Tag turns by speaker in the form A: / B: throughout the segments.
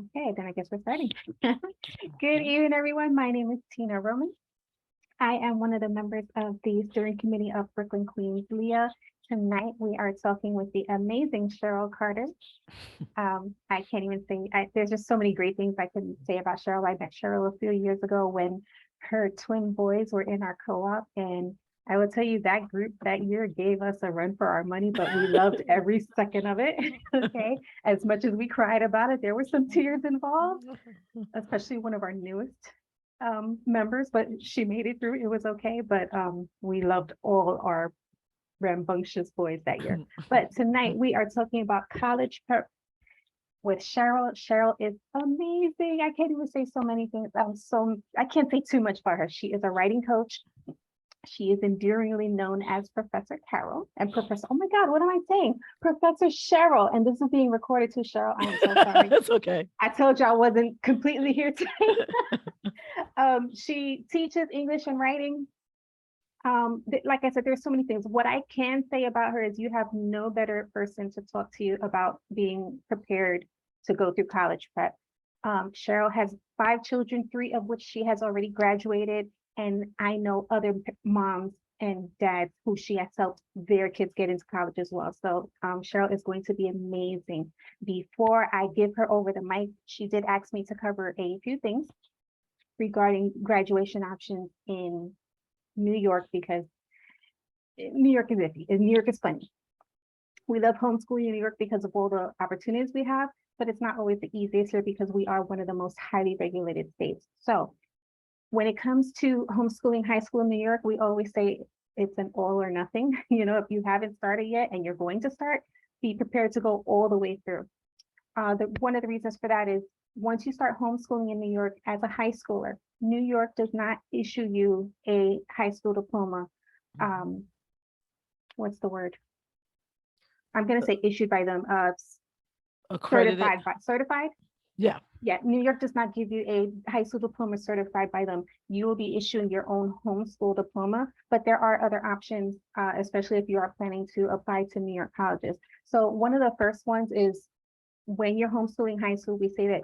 A: Okay, then I guess we're starting. Good evening, everyone. My name is Tina Roman. I am one of the members of the steering committee of Brooklyn Queens Leah. Tonight, we are talking with the amazing Cheryl Carter. I can't even say, there's just so many great things I can say about Cheryl. I met Cheryl a few years ago when her twin boys were in our co-op, and I will tell you that group that year gave us a run for our money, but we loved every second of it. Okay, as much as we cried about it, there were some tears involved, especially one of our newest members, but she made it through. It was okay, but we loved all our rambunctious boys that year. But tonight we are talking about college prep with Cheryl. Cheryl is amazing. I can't even say so many things. I can't say too much about her. She is a writing coach. She is endearingly known as Professor Carol and Professor, oh my God, what am I saying? Professor Cheryl. And this is being recorded too, Cheryl. I am so sorry.
B: That's okay.
A: I told you I wasn't completely here today. She teaches English and writing. Like I said, there's so many things. What I can say about her is you have no better person to talk to you about being prepared to go through college prep. Cheryl has 5 children, 3 of which she has already graduated. And I know other moms and dads who she has helped their kids get into college as well. So Cheryl is going to be amazing. Before I give her over the mic, she did ask me to cover a few things regarding graduation options in New York, because New York is iffy and New York is funny. We love homeschooling in New York because of all the opportunities we have, but it's not always the easiest here because we are one of the most highly regulated states. So when it comes to homeschooling high school in New York, we always say it's an all or nothing. You know, if you haven't started yet and you're going to start, be prepared to go all the way through. One of the reasons for that is once you start homeschooling in New York as a high schooler, New York does not issue you a high school diploma. What's the word? I'm going to say issued by them.
B: Accredited.
A: Certified?
B: Yeah.
A: Yeah, New York does not give you a high school diploma certified by them. You will be issuing your own homeschool diploma, but there are other options, especially if you are planning to apply to New York colleges. So one of the first ones is when you're homeschooling high school, we say that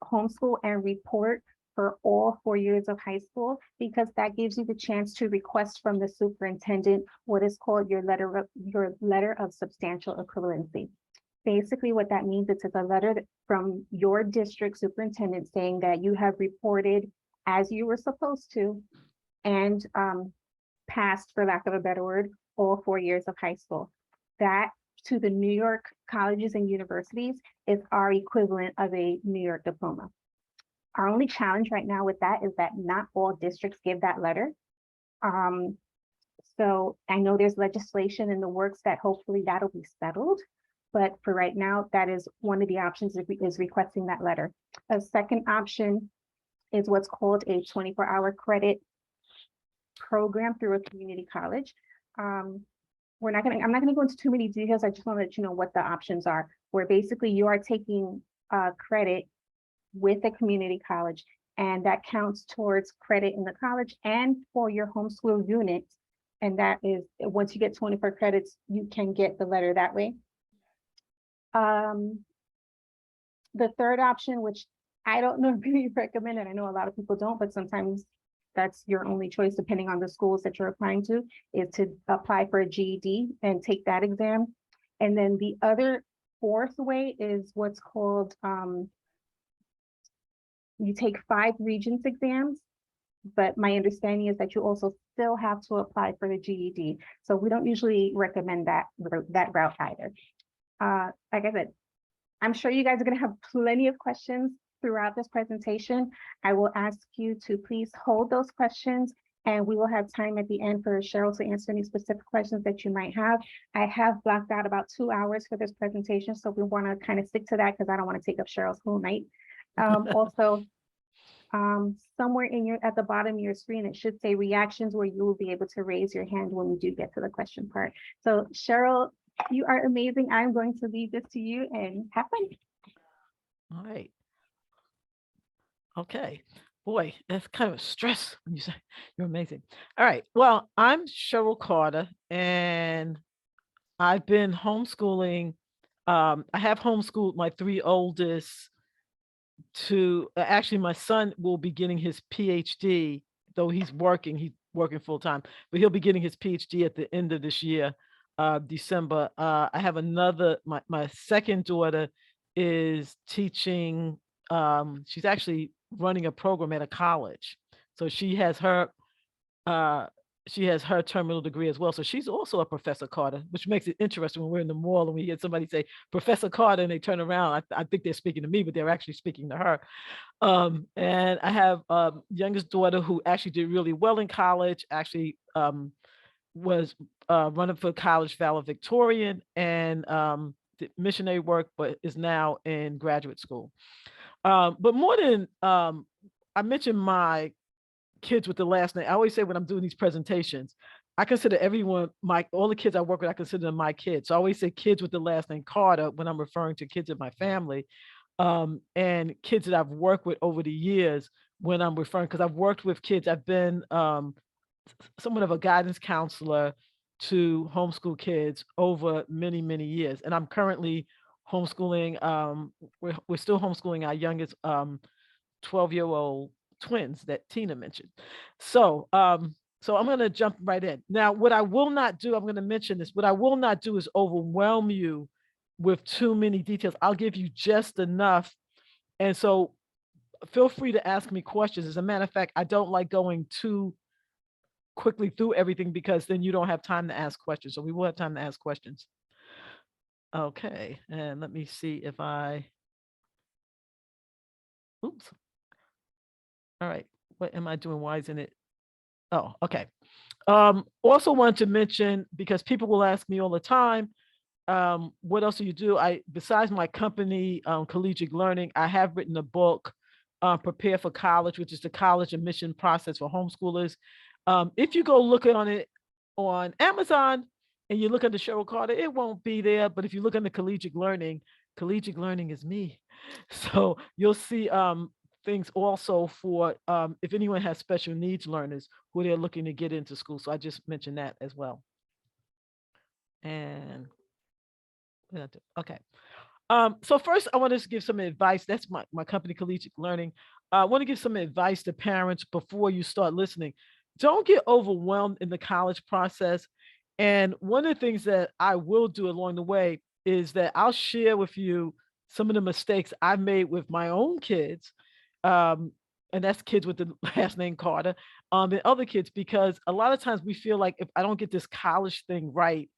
A: homeschool and report for all 4 years of high school, because that gives you the chance to request from the superintendent what is called your letter of substantial equivalency. Basically, what that means, it's a letter from your district superintendent saying that you have reported as you were supposed to and passed, for lack of a better word, all 4 years of high school. That to the New York colleges and universities is our equivalent of a New York diploma. Our only challenge right now with that is that not all districts give that letter. So I know there's legislation in the works that hopefully that'll be settled. But for right now, that is one of the options is requesting that letter. A second option is what's called a 24-hour credit program through a community college. I'm not gonna go into too many details. I just want to let you know what the options are, where basically you are taking credit with a community college, and that counts towards credit in the college and for your homeschool unit. And that is, once you get 24 credits, you can get the letter that way. The third option, which I don't know if you recommend, and I know a lot of people don't, but sometimes that's your only choice depending on the schools that you're applying to, is to apply for a GED and take that exam. And then the other fourth way is what's called, you take 5 Regents exams, but my understanding is that you also still have to apply for the GED. So we don't usually recommend that route either. Like I said, I'm sure you guys are going to have plenty of questions throughout this presentation. I will ask you to please hold those questions, and we will have time at the end for Cheryl to answer any specific questions that you might have. I have blocked out about 2 hours for this presentation, so we want to kind of stick to that because I don't want to take up Cheryl's whole night. Also, somewhere at the bottom of your screen, it should say reactions, where you will be able to raise your hand when we do get to the question part. So Cheryl, you are amazing. I'm going to leave this to you and have fun.
B: All right. Okay. Boy, that's kind of a stress when you say you're amazing. All right. Well, I'm Cheryl Carter, and I've been homeschooling. I have homeschooled my 3 oldest to actually, my son will be getting his PhD, though he's working full time, but he'll be getting his PhD at the end of this year, December. I have another, my second daughter is teaching, she's actually running a program at a college. So uh, she has her terminal degree as well. So she's also a Professor Carter, which makes it interesting when we're in the mall and we hear somebody say Professor Carter and they turn around. I think they're speaking to me, but they're actually speaking to her. And I have youngest daughter who actually did really well in college, actually was running for college valedictorian and did missionary work, but is now in graduate school. But more than I mentioned my kids with the last name. I always say when I'm doing these presentations, I consider everyone, all the kids I work with, I consider them my kids. So I always say kids with the last name Carter when I'm referring to kids in my family, and kids that I've worked with over the years when I'm referring, because I've worked with kids. I've been somewhat of a guidance counselor to homeschool kids over many, many years. And I'm currently homeschooling. We're still homeschooling our youngest 12-year-old twins that Tina mentioned. So, so I'm going to jump right in. Now, what I will not do, I'm going to mention this, what I will not do is overwhelm you with too many details. I'll give you just enough. And so feel free to ask me questions. As a matter of fact, I don't like going too quickly through everything because then you don't have time to ask questions. So we will have time to ask questions. Okay. And let me see if oops. All right. What am I doing? Why isn't it? Oh, okay. Also want to mention, because people will ask me all the time, what else do you do? Besides my company, Collegiate Learning, I have written a book, Prepare for College, which is the college admission process for homeschoolers. If you go look on it on Amazon and you look under Cheryl Carter, it won't be there. But if you look under Collegiate Learning is me. So you'll see things also for if anyone has special needs learners who they're looking to get into school. So I just mentioned that as well. And okay. So first I want to give some advice. That's my company, Collegiate Learning. I want to give some advice to parents before you start listening. Don't get overwhelmed in the college process. And one of the things that I will do along the way is that I'll share with you some of the mistakes I've made with my own kids. And that's kids with the last name Carter, and other kids, because a lot of times we feel like if I don't get this college thing right,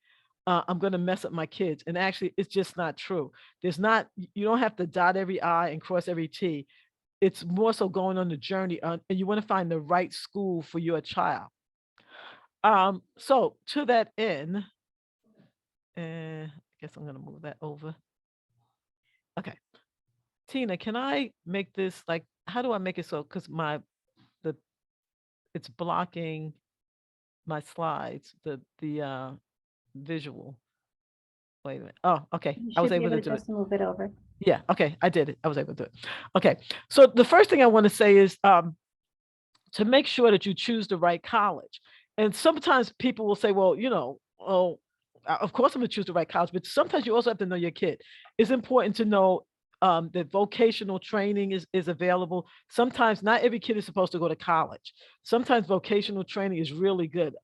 B: I'm going to mess up my kids. And actually, it's just not true. You don't have to dot every I and cross every T. It's more so going on the journey, and you want to find the right school for your child. So to that end, I guess I'm going to move that over. Okay. Tina, can I make this like, how do I make it so? Because it's blocking my slides, the visual. Wait a minute. Oh, okay.
A: You
B: I was
A: should be
B: able
A: able
B: to
A: to
B: do it.
A: just move it over.
B: Yeah, okay, I did it. I was able to do it. Okay. So the first thing I want to say is to make sure that you choose the right college. And sometimes people will say, well, oh, of course I'm going to choose the right college, but sometimes you also have to know your kid. It's important to know that vocational training is available. Sometimes not every kid is supposed to go to college. Sometimes vocational training is really good.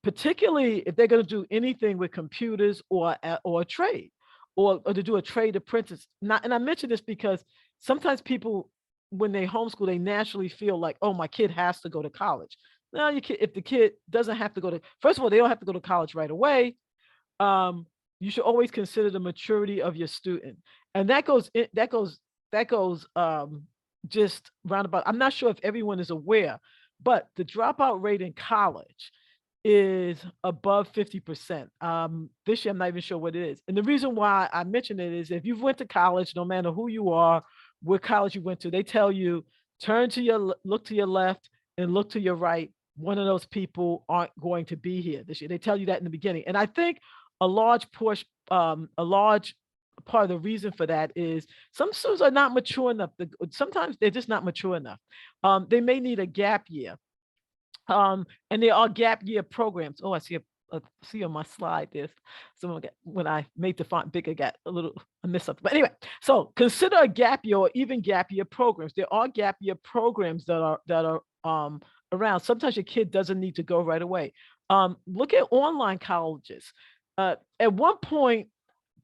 B: Particularly if they're going to do anything with computers or a trade, or to do a trade apprentice. And I mention this because sometimes people, when they homeschool, they naturally feel like, oh, my kid has to go to college. Now, if the kid doesn't have to go to, first of all, they don't have to go to college right away. You should always consider the maturity of your student, and that goes just roundabout. I'm not sure if everyone is aware, but the dropout rate in college is above 50%. This year, I'm not even sure what it is. And the reason why I mention it is if you've went to college, no matter who you are, what college you went to, they tell you, look to your left and look to your right. One of those people aren't going to be here this year. They tell you that in the beginning. And I think a large part of the reason for that is some students are not mature enough. Sometimes they're just not mature enough. They may need a gap year. And there are gap year programs. Oh, I see see on my slide this. Someone got, when I made the font bigger, got I missed something. But anyway, so consider a gap year or even gap year programs. There are gap year programs that are around. Sometimes your kid doesn't need to go right away. Look at online colleges. At one point,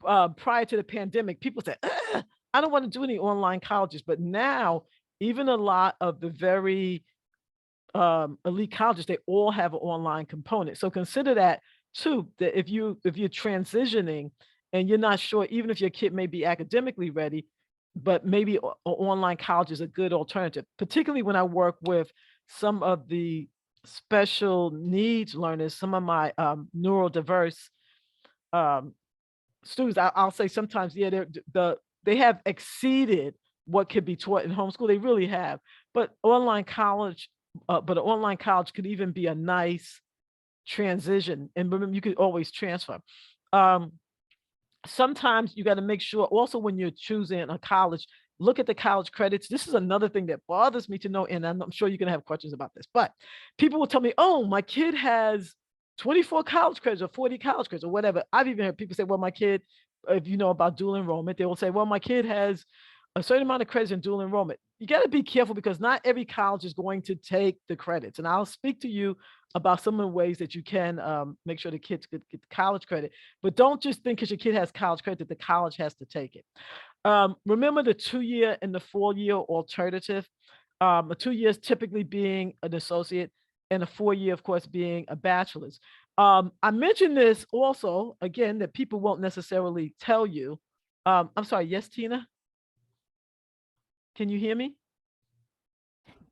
B: prior to the pandemic, people said, I don't want to do any online colleges. But now, even a lot of the very elite colleges, they all have an online component. So consider that too, that if you're transitioning and you're not sure, even if your kid may be academically ready, but maybe online college is a good alternative, particularly when I work with some of the special needs learners, some of my neurodiverse um, students. I'll say sometimes, yeah, they have exceeded what could be taught in homeschool. They really have. But online college, but an online college could even be a nice transition. And remember, you could always transfer. Sometimes you got to make sure also when you're choosing a college, look at the college credits. This is another thing that bothers me to know, and I'm sure you're going to have questions about this, but people will tell me, oh, my kid has 24 college credits or 40 college credits or whatever. I've even heard people say, well, my kid, if you know about dual enrollment, they will say, well, my kid has a certain amount of credits in dual enrollment. You got to be careful because not every college is going to take the credits. And I'll speak to you about some of the ways that you can make sure the kids get college credit. But don't just think because your kid has college credit that the college has to take it. Remember the 2-year and the 4-year alternative. A 2 years typically being an associate and a 4-year, of course, being a bachelor's. I mentioned this also, again, that people won't necessarily tell you. I'm sorry, yes, Tina? Can you hear me?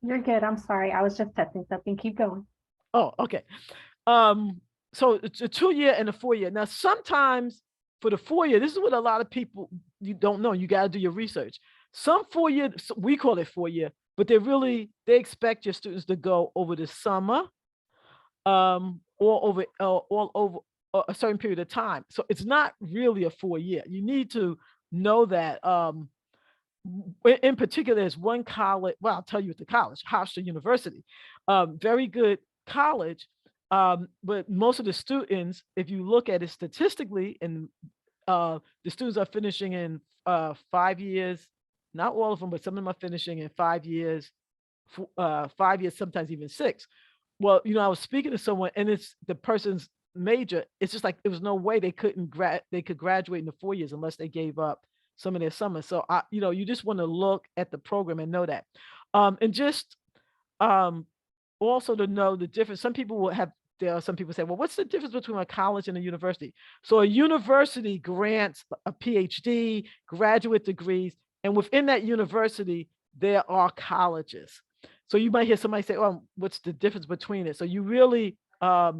A: You're good. I'm sorry. I was just testing something. Keep going.
B: Oh, okay. So it's a 2-year and a 4-year. Now, sometimes for the 4-year, this is what a lot of people, you don't know. You got to do your research. Some 4-year, we call it 4-year, but they expect your students to go over the summer, or over all over a certain period of time. So it's not really a 4-year. You need to know that. In particular, there's one college. Well, I'll tell you, at the college, Hofstra University, very good college. But most of the students, if you look at it statistically, and the students are finishing in 5 years. Not all of them, but some of them are finishing in 5 years, 5 years, sometimes even 6. Well, I was speaking to someone, and it's the person's major. It's just like there was no way they could graduate in the 4 years unless they gave up some of their summer. So you just want to look at the program and know that. And just also to know the difference. There are some people say, well, what's the difference between a college and a university? So a university grants a PhD, graduate degrees, and within that university, there are colleges. So you might hear somebody say, oh, what's the difference between it? So you really, if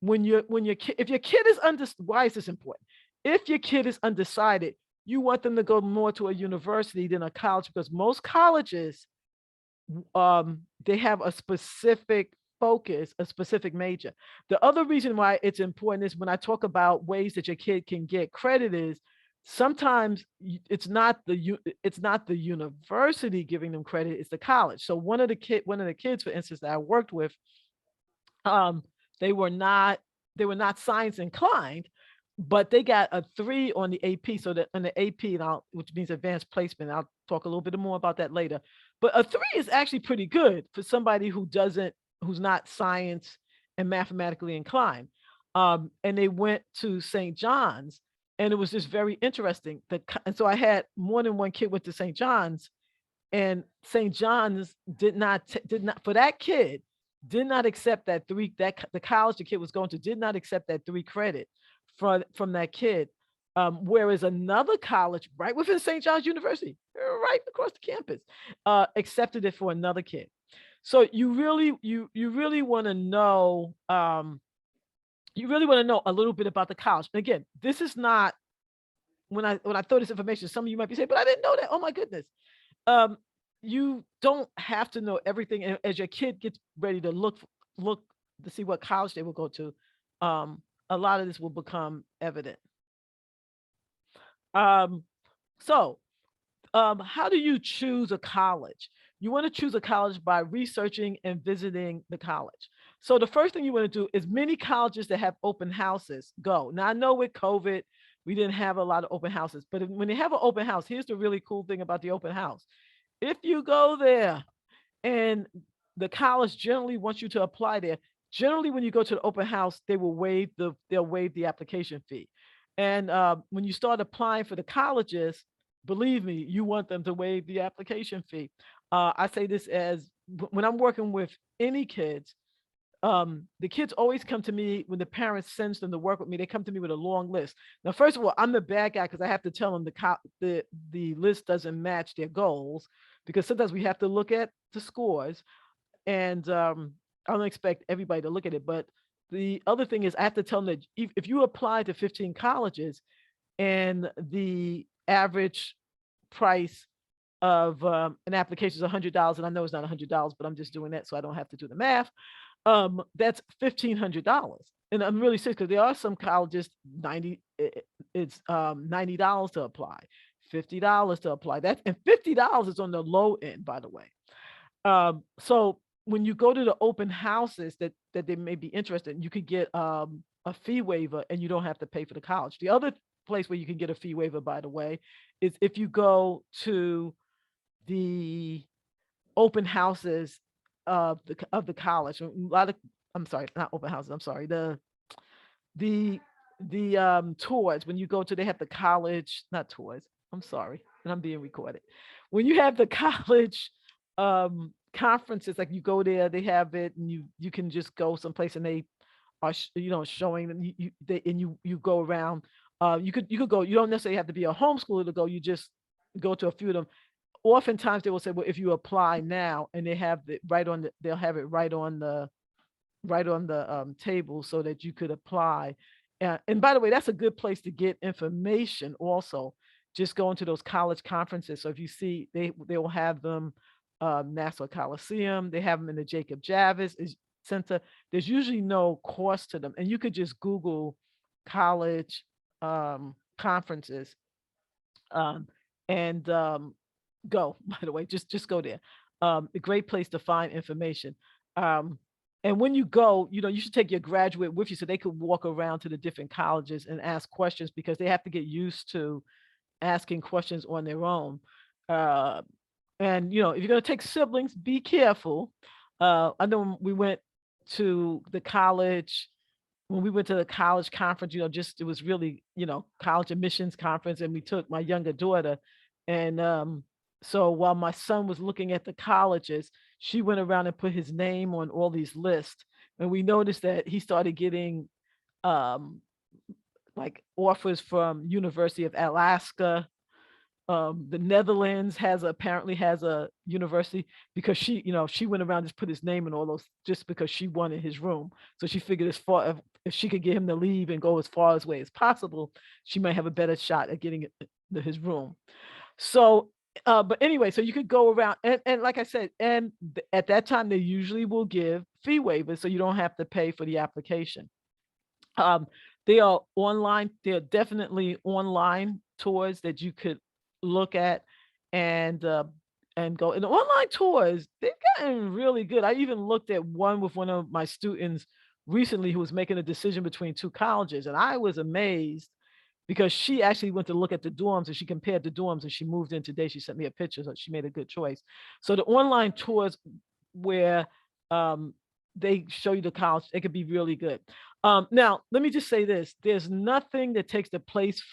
B: your kid is why is this important? If your kid is undecided, you want them to go more to a university than a college, because most colleges, they have a specific focus, a specific major. The other reason why it's important is when I talk about ways that your kid can get credit is sometimes it's not the university giving them credit, it's the college. So one of the kids, for instance, that I worked with, they were not science inclined, but they got a 3 on the AP. So that on the AP, which means advanced placement, I'll talk a little bit more about that later. But a 3 is actually pretty good for somebody who's not science and mathematically inclined. And they went to St. John's, and it was just very interesting. And so I had more than one kid went to St. John's, and St. John's did not for that kid, did not accept that 3, that the college the kid was going to did not accept that 3 credit from that kid. Whereas another college right within St. John's University, right across the campus, accepted it for another kid. So you really want to know, a little bit about the college. And again, this is not, when I throw this information, some of you might be saying, but I didn't know that. Oh my goodness. You don't have to know everything. And as your kid gets ready to look to see what college they will go to, a lot of this will become evident. So how do you choose a college? You want to choose a college by researching and visiting the college. So the first thing you want to do is many colleges that have open houses, go. Now I know with COVID, we didn't have a lot of open houses, but when they have an open house, here's the really cool thing about the open house. If you go there and the college generally wants you to apply there, generally when you go to the open house, they'll waive the application fee. And when you start applying for the colleges, believe me, you want them to waive the application fee. I say this as when I'm working with any kids, the kids always come to me when the parents sends them to work with me. They come to me with a long list. Now, first of all, I'm the bad guy because I have to tell them the list doesn't match their goals, because sometimes we have to look at the scores, and I don't expect everybody to look at it. But the other thing is I have to tell them that if you apply to 15 colleges and the average price of an application is $100, and I know it's not $100, but I'm just doing that so I don't have to do the math. That's $1,500. And I'm really serious because there are some colleges, it's $90 to apply, $50 to apply. That, and $50 is on the low end, by the way. So when you go to the open houses that they may be interested in, you could get a fee waiver and you don't have to pay for the college. The other place where you can get a fee waiver, by the way, is if you go to the open houses of the college. A lot of, I'm sorry, not open houses, I'm sorry, the tours. When you go to, they have the college, not tours, I'm sorry, and I'm being recorded. When you have the college conferences, like you go there, they have it, and you can just go someplace and they are showing them, you go around. You could go, you don't necessarily have to be a homeschooler to go, you just go to a few of them. Oftentimes they will say, well, if you apply now, and they have it right on they'll have it right on the table so that you could apply. And by the way, that's a good place to get information also. Just going to those college conferences. So if you see, they will have them Nassau Coliseum, they have them in the Jacob Javits Center. There's usually no cost to them, and you could just Google college conferences and go, by the way, just go there. A great place to find information. And when you go, you should take your graduate with you so they could walk around to the different colleges and ask questions, because they have to get used to asking questions on their own. And if you're going to take siblings, be careful. I know when we went to the college conference, it was really, college admissions conference, and we took my younger daughter. And so while my son was looking at the colleges, she went around and put his name on all these lists. And we noticed that he started getting like offers from University of Alaska. The Netherlands apparently has a university, because she went around, just put his name in all those just because she wanted his room. So she figured if she could get him to leave and go as far away as possible, she might have a better shot at getting his room. So, but anyway, so you could go around and like I said, and at that time they usually will give fee waivers, so you don't have to pay for the application. They are online. They're definitely online tours that you could look at and go. And the online tours, they've gotten really good. I even looked at one with one of my students recently who was making a decision between two colleges, and I was amazed because she actually went to look at the dorms and she compared the dorms, and she moved in today. She sent me a picture, so she made a good choice. So the online tours where they show you the college, it could be really good. Now, let me just say this. There's nothing that takes the place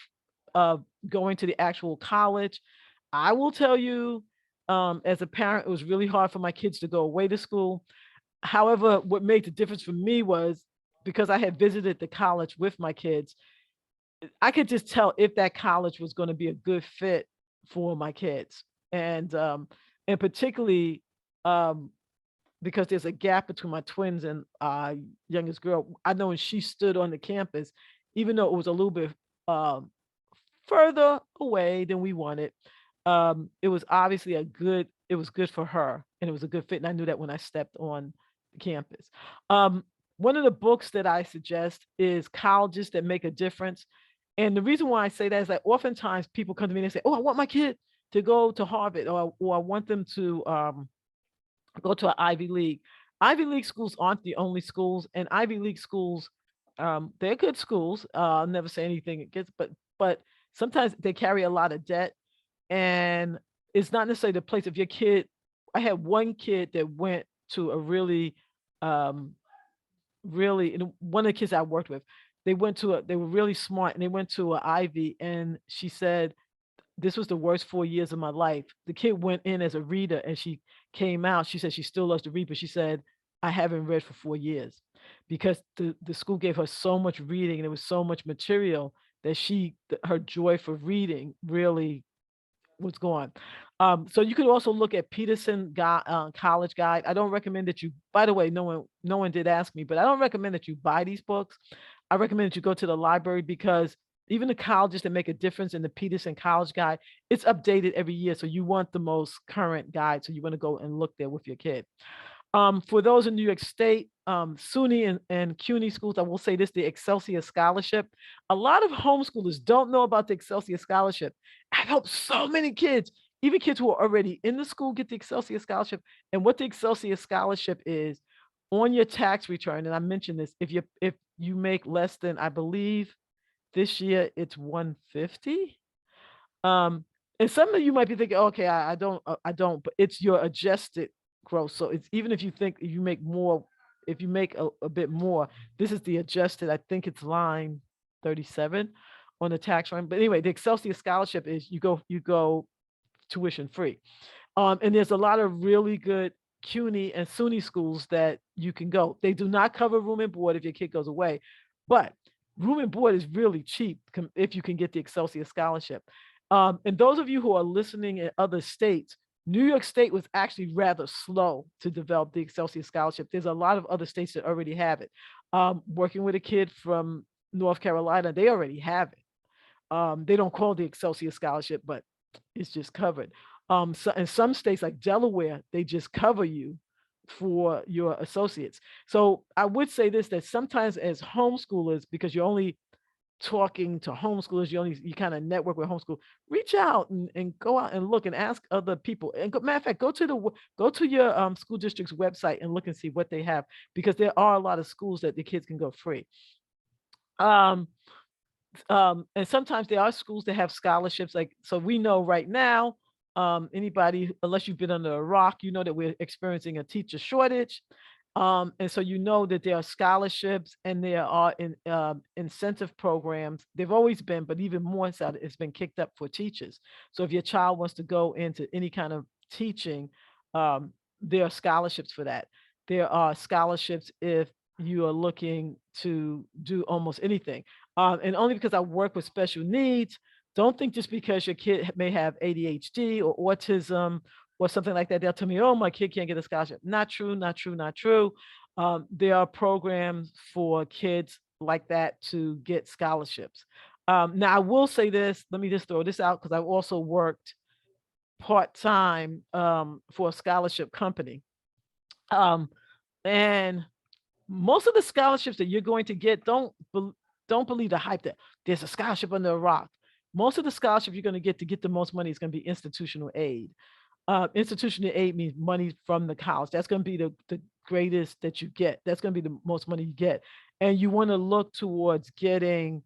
B: of going to the actual college. I will tell you, as a parent, it was really hard for my kids to go away to school. However, what made the difference for me was because I had visited the college with my kids, I could just tell if that college was going to be a good fit for my kids. And particularly because there's a gap between my twins and youngest girl. I know when she stood on the campus, even though it was a little bit further away than we wanted, it was obviously it was good for her, and it was a good fit. And I knew that when I stepped on the campus. One of the books that I suggest is Colleges That Make a Difference. And the reason why I say that is that oftentimes people come to me and say, oh, I want my kid to go to Harvard, or I want them to go to an Ivy League. Ivy League schools aren't the only schools, and Ivy League schools, they're good schools. I'll never say anything against, but sometimes they carry a lot of debt, and it's not necessarily the place of your kid. I had one kid that went to a really, um, really, and one of the kids I worked with, they were really smart, and they went to a Ivy, and she said, this was the worst 4 years of my life. The kid went in as a reader and she came out. She said she still loves to read, but she said, I haven't read for 4 years because the school gave her so much reading and there was so much material that her joy for reading really was gone. So you could also look at Peterson College Guide. I don't recommend that you, by the way, no one did ask me, but I don't recommend that you buy these books. I recommend that you go to the library because even the colleges that make a difference in the Peterson College Guide, it's updated every year. So you want the most current guide. So you want to go and look there with your kid. For those in New York State, SUNY and CUNY schools, I will say this, the Excelsior Scholarship. A lot of homeschoolers don't know about the Excelsior Scholarship. I've helped so many kids, even kids who are already in the school, get the Excelsior Scholarship. And what the Excelsior Scholarship is, on your tax return, and I mentioned this, if you make less than, I believe this year it's 150. And some of you might be thinking, okay, I don't, but it's your adjusted gross. So it's even if you think you make more, if you make a bit more, this is the adjusted. I think it's line 37 on the tax return. But anyway, the Excelsior Scholarship is you go tuition free. And there's a lot of really good CUNY and SUNY schools that you can go. They do not cover room and board if your kid goes away, but room and board is really cheap if you can get the Excelsior Scholarship. And those of you who are listening in other states, New York State was actually rather slow to develop the Excelsior Scholarship. There's a lot of other states that already have it. Working with a kid from North Carolina, they already have it. They don't call it the Excelsior Scholarship, but it's just covered. So in some states like Delaware, they just cover you for your associates. So I would say this, that sometimes as homeschoolers, because you're only talking to homeschoolers, you kind of network with homeschool, reach out and go out and look and ask other people. And matter of fact, go to your school district's website and look and see what they have, because there are a lot of schools that the kids can go free. And sometimes there are schools that have scholarships. Like, so we know right now, anybody, unless you've been under a rock, you know that we're experiencing a teacher shortage. And so you know that there are scholarships and there are incentive programs. They've always been, but even more so, it's been kicked up for teachers. So if your child wants to go into any kind of teaching, there are scholarships for that. There are scholarships if you are looking to do almost anything. And only because I work with special needs, don't think just because your kid may have ADHD or autism or something like that, they'll tell me, oh, my kid can't get a scholarship. Not true, not true, not true. There are programs for kids like that to get scholarships. Now, I will say this, let me just throw this out, because I've also worked part-time for a scholarship company. And most of the scholarships that you're going to get, don't believe the hype that there's a scholarship under a rock. Most of the scholarship you're going to get the most money is going to be institutional aid. Institutional aid means money from the college. That's going to be the greatest that you get. That's going to be the most money you get. And you want to look towards getting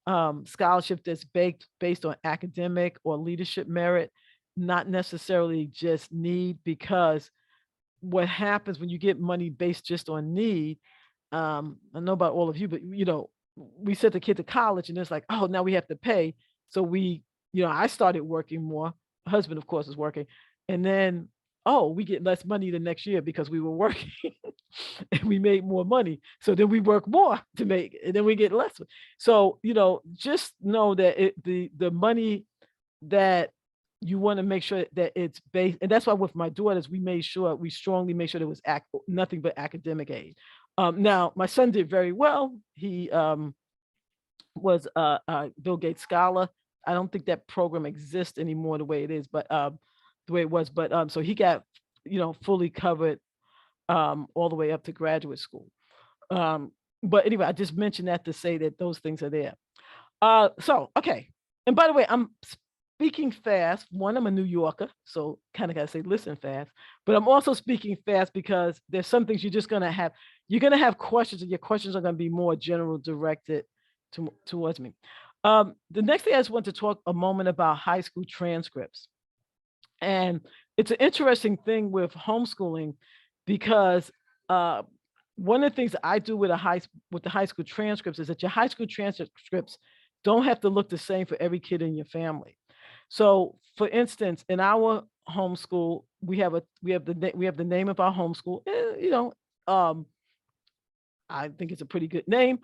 B: scholarship that's based on academic or leadership merit, not necessarily just need, because what happens when you get money based just on need, I know about all of you, but we sent the kid to college and it's like, oh, now we have to pay. So I started working more. My husband, of course, is working. And then, oh, we get less money the next year because we were working and we made more money. So then we work more to make, and then we get less. So, just know that the money that you want to make sure that it's based. And that's why with my daughters, we strongly made sure there was nothing but academic aid. Now, my son did very well. He was a Bill Gates Scholar. I don't think that program exists anymore the way it is, but the way it was. But so he got, fully covered all the way up to graduate school. But anyway, I just mentioned that to say that those things are there. So, okay. And by the way, I'm speaking fast. One, I'm a New Yorker, so kind of got to say listen fast. But I'm also speaking fast because there's some things you're just going to have. You're going to have questions, and your questions are going to be more general directed towards me. The next thing I just want to talk a moment about high school transcripts. And it's an interesting thing with homeschooling because one of the things I do with the high school transcripts is that your high school transcripts don't have to look the same for every kid in your family. So, for instance, in our homeschool, we have the name of our homeschool. I think it's a pretty good name,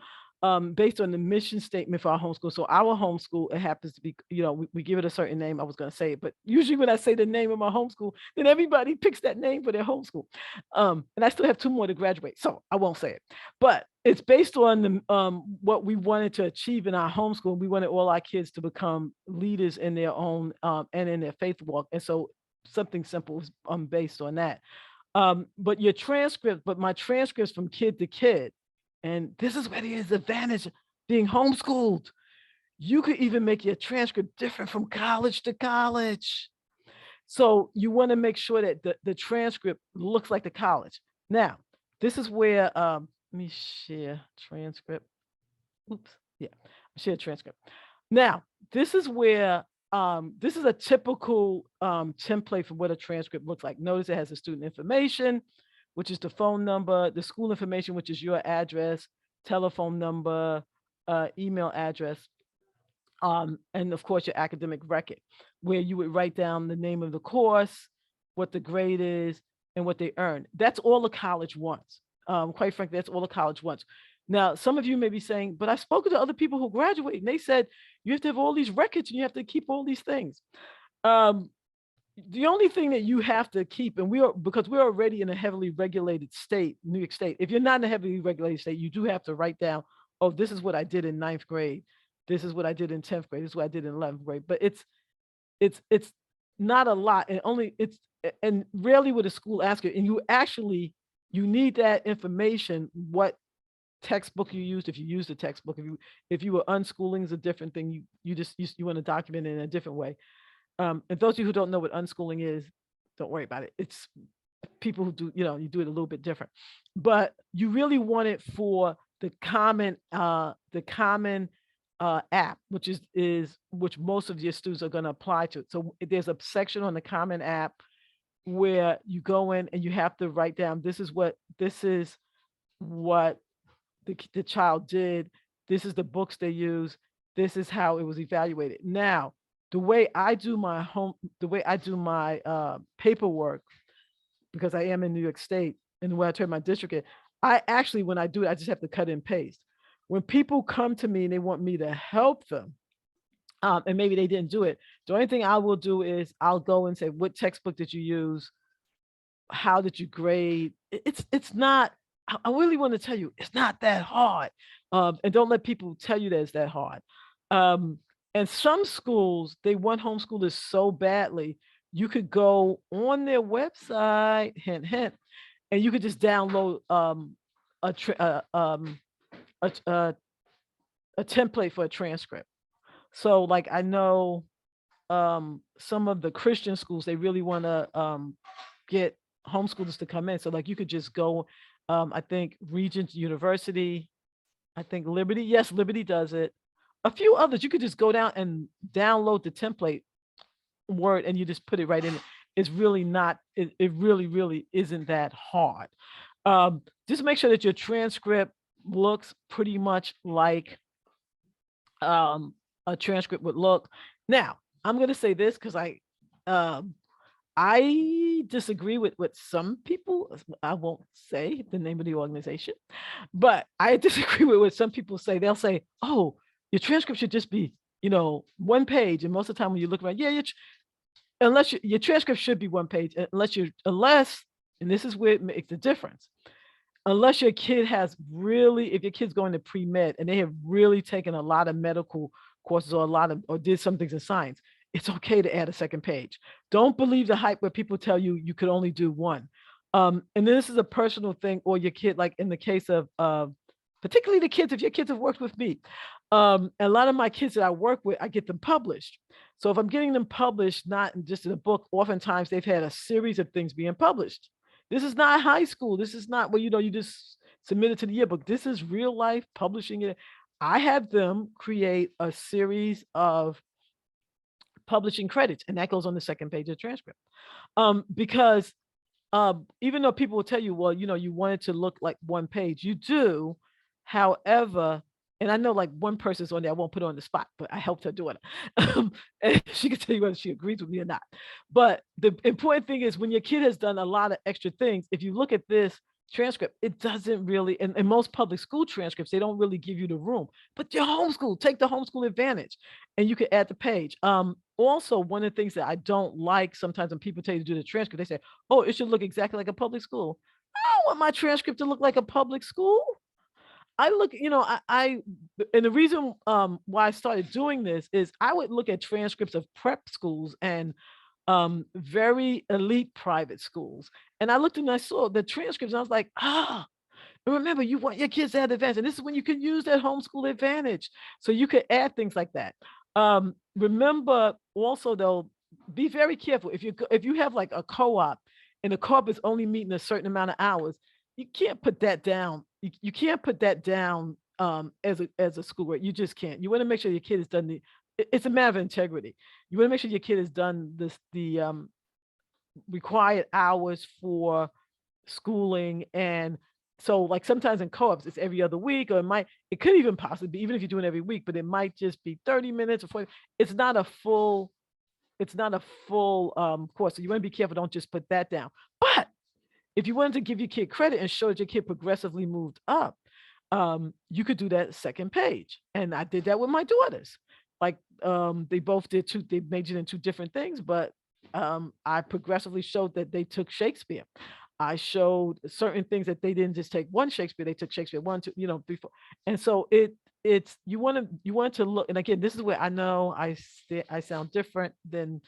B: based on the mission statement for our homeschool. So our homeschool, it happens to be, we give it a certain name. I was going to say it, but usually when I say the name of my homeschool, then everybody picks that name for their homeschool. And I still have 2 more to graduate, so I won't say it. But it's based on what we wanted to achieve in our homeschool. We wanted all our kids to become leaders in their own and in their faith walk. And so something simple is based on that. But my transcripts from kid to kid, and this is where there's advantage of being homeschooled. You could even make your transcript different from college to college. So you want to make sure that the transcript looks like the college. Now, this is where, let me share transcript. Oops, yeah, share transcript. Now, this is where this is a typical template for what a transcript looks like. Notice it has the student information, which is the phone number, the school information, which is your address, telephone number, email address, and of course your academic record, where you would write down the name of the course, what the grade is, and what they earned. That's all the college wants. Quite frankly, that's all the college wants. Now, some of you may be saying, but I've spoken to other people who graduate and they said you have to have all these records and you have to keep all these things. The only thing that you have to keep, and because we're already in a heavily regulated state, New York State, if you're not in a heavily regulated state, you do have to write down, oh, this is what I did in 9th grade. This is what I did in 10th grade. This is what I did in 11th grade. But it's not a lot. And rarely would a school ask you, and you need that information, what textbook you used, if you used a textbook, if you were unschooling is a different thing. You want to document it in a different way. And those of you who don't know what unschooling is, don't worry about it. It's people who do, you do it a little bit different. But you really want it for the common app, which most of your students are going to apply to. So there's a section on the common app where you go in and you have to write down, this is what the child did. This is the books they use. This is how it was evaluated. Now, the way I do my paperwork, because I am in New York State and the way I turn my district in, when I do it, I just have to cut and paste. When people come to me and they want me to help them, and maybe they didn't do it, the only thing I will do is I'll go and say, what textbook did you use? How did you grade? It's not, I really want to tell you, it's not that hard. And don't let people tell you that it's that hard. And some schools, they want homeschoolers so badly, you could go on their website, hint, hint, and you could just download a template for a transcript. So like I know some of the Christian schools, they really want to get homeschoolers to come in. So like you could just go, I think Regent University, I think Liberty. Yes, Liberty does it. A few others, you could just go down and download the template Word and you just put it right in. It's really not, it really, really isn't that hard. Just make sure that your transcript looks pretty much like a transcript would look. Now, I'm going to say this because I disagree with what some people, I won't say the name of the organization, but I disagree with what some people say. They'll say, oh, your transcript should just be, 1 page. And most of the time when you look around, unless your transcript should be 1 page, unless, and this is where it makes a difference, unless your kid if your kid's going to pre-med and they have really taken a lot of medical courses or did some things in science, it's okay to add a 2nd page. Don't believe the hype where people tell you you could only do 1. And this is a personal thing, or your kid, like in the case of particularly the kids, if your kids have worked with me, a lot of my kids that I work with, I get them published. So if I'm getting them published, not just in a book, oftentimes they've had a series of things being published. This is not high school. This is not where, you just submit it to the yearbook. This is real life publishing it. I have them create a series of publishing credits, and that goes on the second page of the transcript. Because even though people will tell you, well, you want it to look like one page, you do. However, and I know like one person's on there, I won't put her on the spot, but I helped her do it. And she can tell you whether she agrees with me or not. But the important thing is when your kid has done a lot of extra things, if you look at this transcript, it doesn't really, in most public school transcripts, they don't really give you the room. But your homeschool, take the homeschool advantage, and you can add the page. Also, one of the things that I don't like sometimes when people tell you to do the transcript, they say, oh, it should look exactly like a public school. I don't want my transcript to look like a public school. I look, and the reason why I started doing this is I would look at transcripts of prep schools and very elite private schools. And I looked and I saw the transcripts and I was like, and remember, you want your kids to have advantage. And this is when you can use that homeschool advantage. So you could add things like that. Remember also though, be very careful. If you have like a co-op and the co-op is only meeting a certain amount of hours, you can't put that down. You can't put that down as a school work. You just can't. You want to make sure your kid has done it's a matter of integrity. You want to make sure your kid has done the required hours for schooling. And so like sometimes in co-ops it's every other week, or it could even possibly be even if you're doing every week, but it might just be 30 minutes or 40. It's not a full course. So you want to be careful, don't just put that down. But if you wanted to give your kid credit and show that your kid progressively moved up, you could do that second page. And I did that with my daughters. Like they both they majored in two different things, but I progressively showed that they took Shakespeare. I showed certain things that they didn't just take one Shakespeare, they took Shakespeare 1, 2, 3, 4. And so it's you want to look, and again, this is where I know I sound different than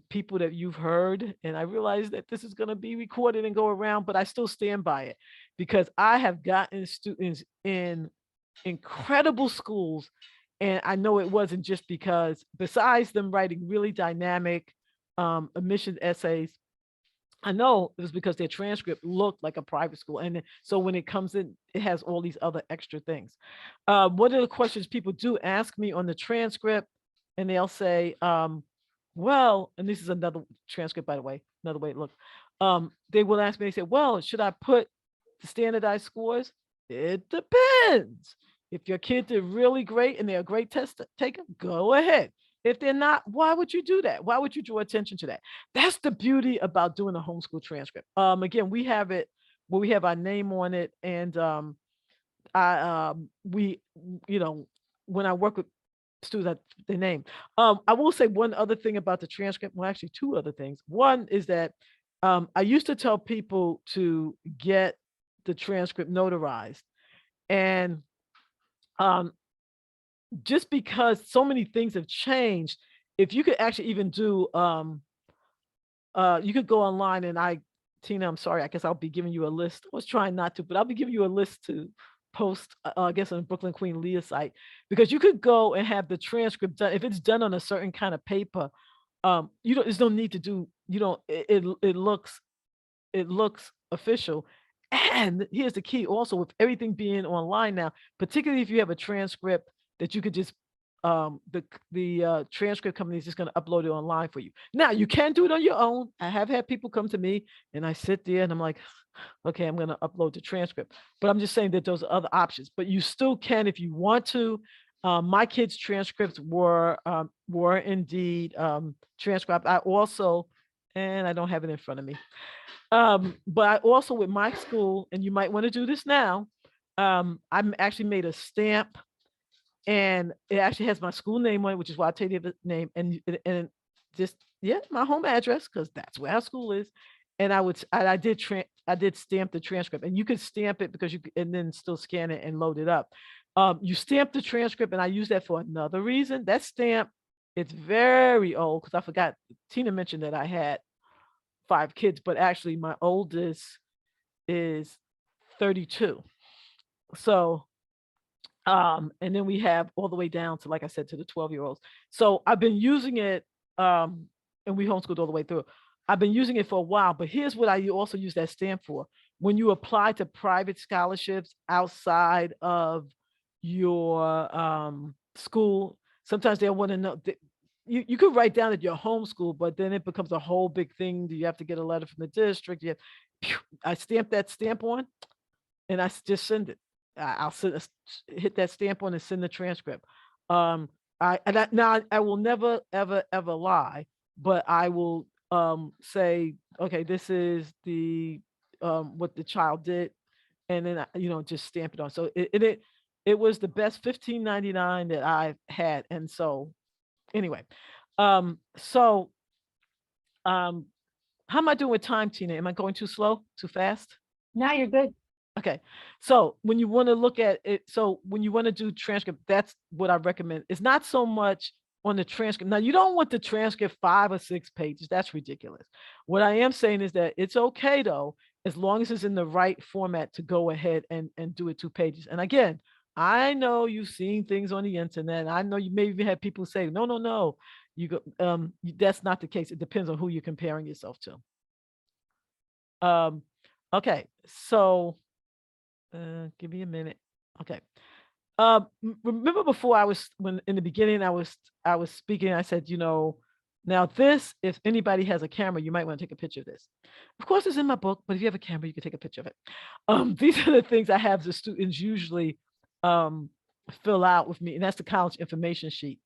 B: people that you've heard. And I realize that this is going to be recorded and go around, but I still stand by it because I have gotten students in incredible schools. And I know it wasn't just because besides them writing really dynamic admission essays, I know it was because their transcript looked like a private school. And so when it comes in, it has all these other extra things. One of the questions people do ask me on the transcript, and they'll say, well, and this is another transcript, by the way, another way to look. They will ask me, they say, well, should I put the standardized scores? It depends. If your kid did really great and they're a great test taker, go ahead. If they're not, why would you do that? Why would you draw attention to that? That's the beauty about doing a homeschool transcript. Again, we have it where we have our name on it, and we, when I work with students, their name. I will say one other thing about the transcript. Well, actually, two other things. One is that I used to tell people to get the transcript notarized, and just because so many things have changed, if you could actually even do, you could go online and Tina, I'm sorry, I guess I'll be giving you a list. I was trying not to, but I'll be giving you a list to post, I guess, on Brooklyn Queen Leah site, because you could go and have the transcript done. If it's done on a certain kind of paper, there's no need to do, it looks official. And here's the key also, with everything being online now, particularly if you have a transcript that you could just the transcript company is just going to upload it online for you. Now you can do it on your own. I have had people come to me and I sit there and I'm like, okay, I'm going to upload the transcript, but I'm just saying that those are other options, but you still can if you want to. My kids' transcripts were indeed transcribed. I also, and I don't have it in front of me, but I also, with my school, and you might want to do this now, I actually made a stamp, and it actually has my school name on it, which is why I tell you the name, and just, yeah, my home address, because that's where our school is. And I did stamp the transcript, and you could stamp it because and then still scan it and load it up. You stamp the transcript, and I use that for another reason. That stamp, it's very old, because I forgot, Tina mentioned that I had 5 kids, but actually my oldest is 32. So And then we have all the way down to, like I said, to the 12-year-olds. So I've been using it, and we homeschooled all the way through. I've been using it for a while, but here's what I also use that stamp for. When you apply to private scholarships outside of your school, sometimes they'll want to know. You could write down that you're homeschooled, but then it becomes a whole big thing. Do you have to get a letter from the district? I stamp that stamp on, and just send it. I'll hit that stamp on and send the transcript. Now I will never ever lie, but I will say, okay, this is the what the child did, and then just stamp it on. So it was the best $15.99 that I've had, and so anyway, so how am I doing with time, Tina? Am I going too slow, too fast?
A: Now you're good.
B: Okay. So when you want to look at it, so when you want to do transcript, that's what I recommend. It's not so much on the transcript. Now, you don't want the transcript 5 or 6 pages. That's ridiculous. What I am saying is that it's okay, though, as long as it's in the right format, to go ahead and do it 2 pages. And again, I know you've seen things on the internet. I know you may even have people say, no, no, no. That's not the case. It depends on who you're comparing yourself to. Okay. So give me a minute. Okay. Remember before when in the beginning I was speaking, I said, now this, if anybody has a camera, you might want to take a picture of this. Of course, it's in my book, but if you have a camera, you can take a picture of it. These are the things I have the students usually fill out with me, and that's the college information sheet.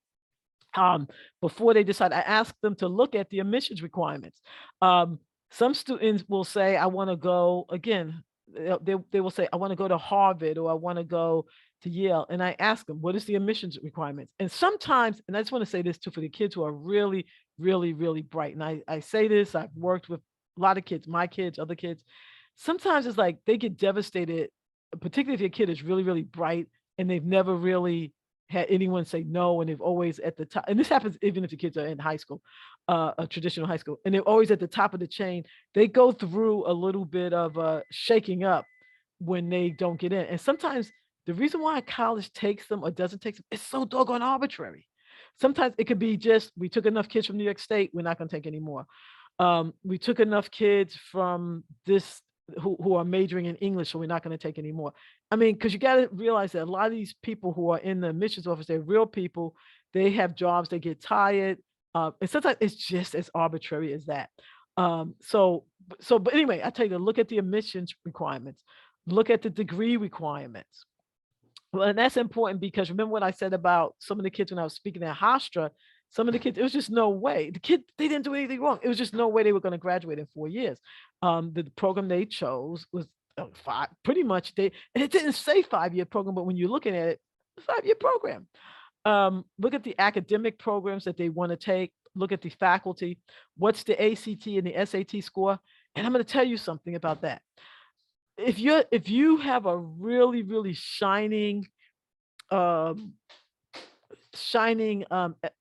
B: Before they decide, I ask them to look at the admissions requirements. Some students will say, I want to go, again, they will say, I want to go to Harvard, or I want to go to Yale. And I ask them, what is the admissions requirements? And sometimes, and I just want to say this too, for the kids who are really, really, really bright. And I say this, I've worked with a lot of kids, my kids, other kids. Sometimes it's like they get devastated, particularly if your kid is really, really bright and they've never really had anyone say no, and they've always at the top. And this happens even if the kids are in high school, a traditional high school, and they're always at the top of the chain. They go through a little bit of shaking up when they don't get in. And sometimes the reason why college takes them or doesn't take them is so doggone arbitrary. Sometimes it could be just, we took enough kids from New York State, we're not going to take any more. We took enough kids from this who are majoring in English, so we're not going to take any more. I mean, because you got to realize that a lot of these people who are in the admissions office, they're real people. They have jobs, they get tired. And sometimes it's just as arbitrary as that. But anyway, I tell you to look at the admissions requirements, look at the degree requirements. Well, and that's important because remember what I said about some of the kids when I was speaking at Hofstra. Some of the kids, it was just no way. The kids, they didn't do anything wrong. It was just no way they were going to graduate in 4 years. The program they chose was 5, pretty much. And it didn't say 5-year program, but when you're looking at it, 5-year program. Look at the academic programs that they want to take. Look at the faculty. What's the ACT and the SAT score? And I'm going to tell you something about that. If you have a really, really shining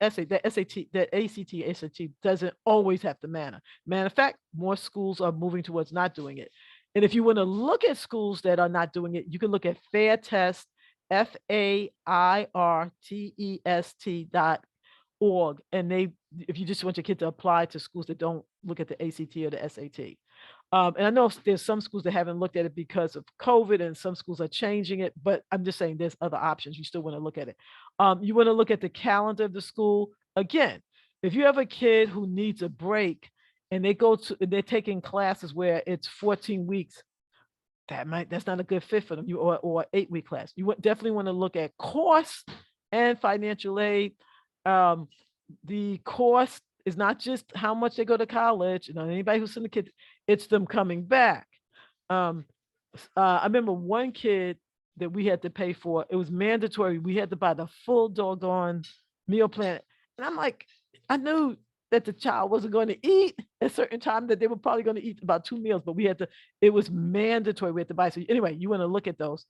B: essay, that SAT, that ACT, SAT doesn't always have to matter. Matter of fact, more schools are moving towards not doing it. And if you want to look at schools that are not doing it, you can look at Fair Test, FAIRTEST.org. And if you just want your kid to apply to schools that don't look at the ACT or the SAT. And I know there's some schools that haven't looked at it because of COVID, and some schools are changing it, but I'm just saying there's other options. You still want to look at it. You want to look at the calendar of the school. Again, if you have a kid who needs a break and they're taking classes where it's 14 weeks, that's not a good fit for them. Or 8-week class. You definitely want to look at cost and financial aid. The cost is not just how much they go to college. Anybody who's sending kids, it's them coming back. I remember one kid that we had to pay for. It was mandatory. We had to buy the full doggone meal plan. And I'm like, I knew that the child wasn't going to eat at a certain time, that they were probably going to eat about 2 meals, but it was mandatory. We had to buy. So anyway, you want to look at those.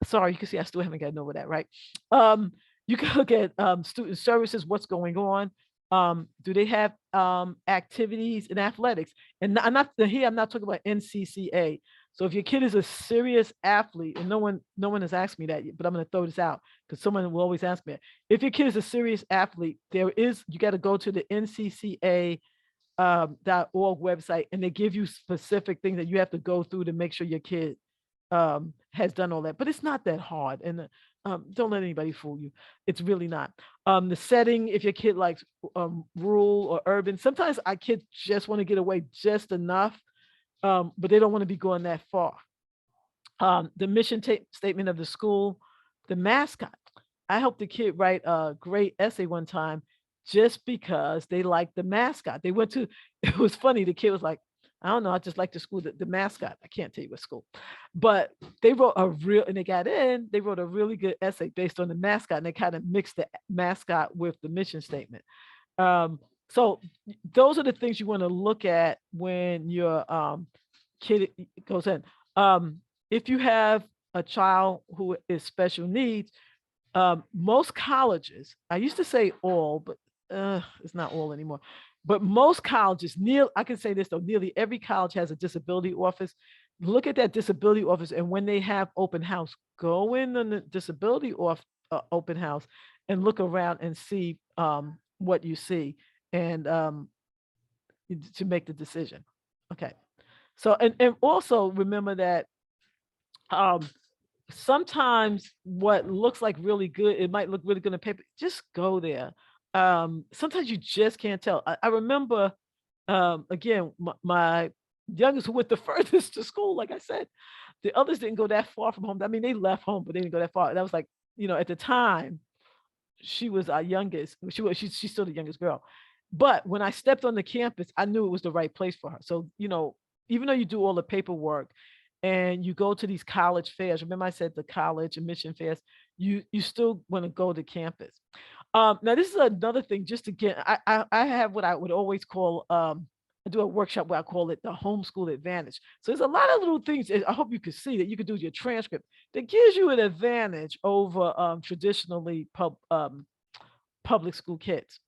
B: Sorry, you can see I still haven't gotten over that, right? You can look at student services, what's going on. Do they have activities in athletics? And I'm not talking about NCCA. So if your kid is a serious athlete, and no one has asked me that yet, but I'm going to throw this out because someone will always ask me that. If your kid is a serious athlete, you got to go to the NCCA .org website, and they give you specific things that you have to go through to make sure your kid has done all that. But it's not that hard, and don't let anybody fool you. It's really not. The setting, if your kid likes rural or urban, sometimes our kids just want to get away just enough, but they don't want to be going that far. The mission statement of the school, the mascot. I helped the kid write a great essay one time just because they liked the mascot. They went to, it was funny. The kid was like, I don't know, I just like the school, the mascot. I can't tell you what school, but they wrote and they got in, they wrote a really good essay based on the mascot, and they kind of mixed the mascot with the mission statement. So those are the things you want to look at when your kid goes in. If you have a child who is special needs, most colleges, I used to say all, but it's not all anymore. But most colleges, I can say this though, nearly every college has a disability office. Look at that disability office, and when they have open house, go in on the disability open house and look around and see what you see, and to make the decision. Okay. So, and also remember that sometimes what looks like really good, it might look really good on paper. Just go there. Sometimes you just can't tell. I remember, again, my youngest, who went the furthest to school, like I said, the others didn't go that far from home. I mean, they left home, but they didn't go that far. That was like, at the time, she was our youngest. She's still the youngest girl. But when I stepped on the campus, I knew it was the right place for her. So, even though you do all the paperwork and you go to these college fairs, remember I said the college admission fairs, you still want to go to campus. Now, this is another thing, just again, I have what I would always call, I do a workshop where I call it the homeschool advantage. So there's a lot of little things, I hope you can see, that you could do your transcript that gives you an advantage over traditionally public school kids.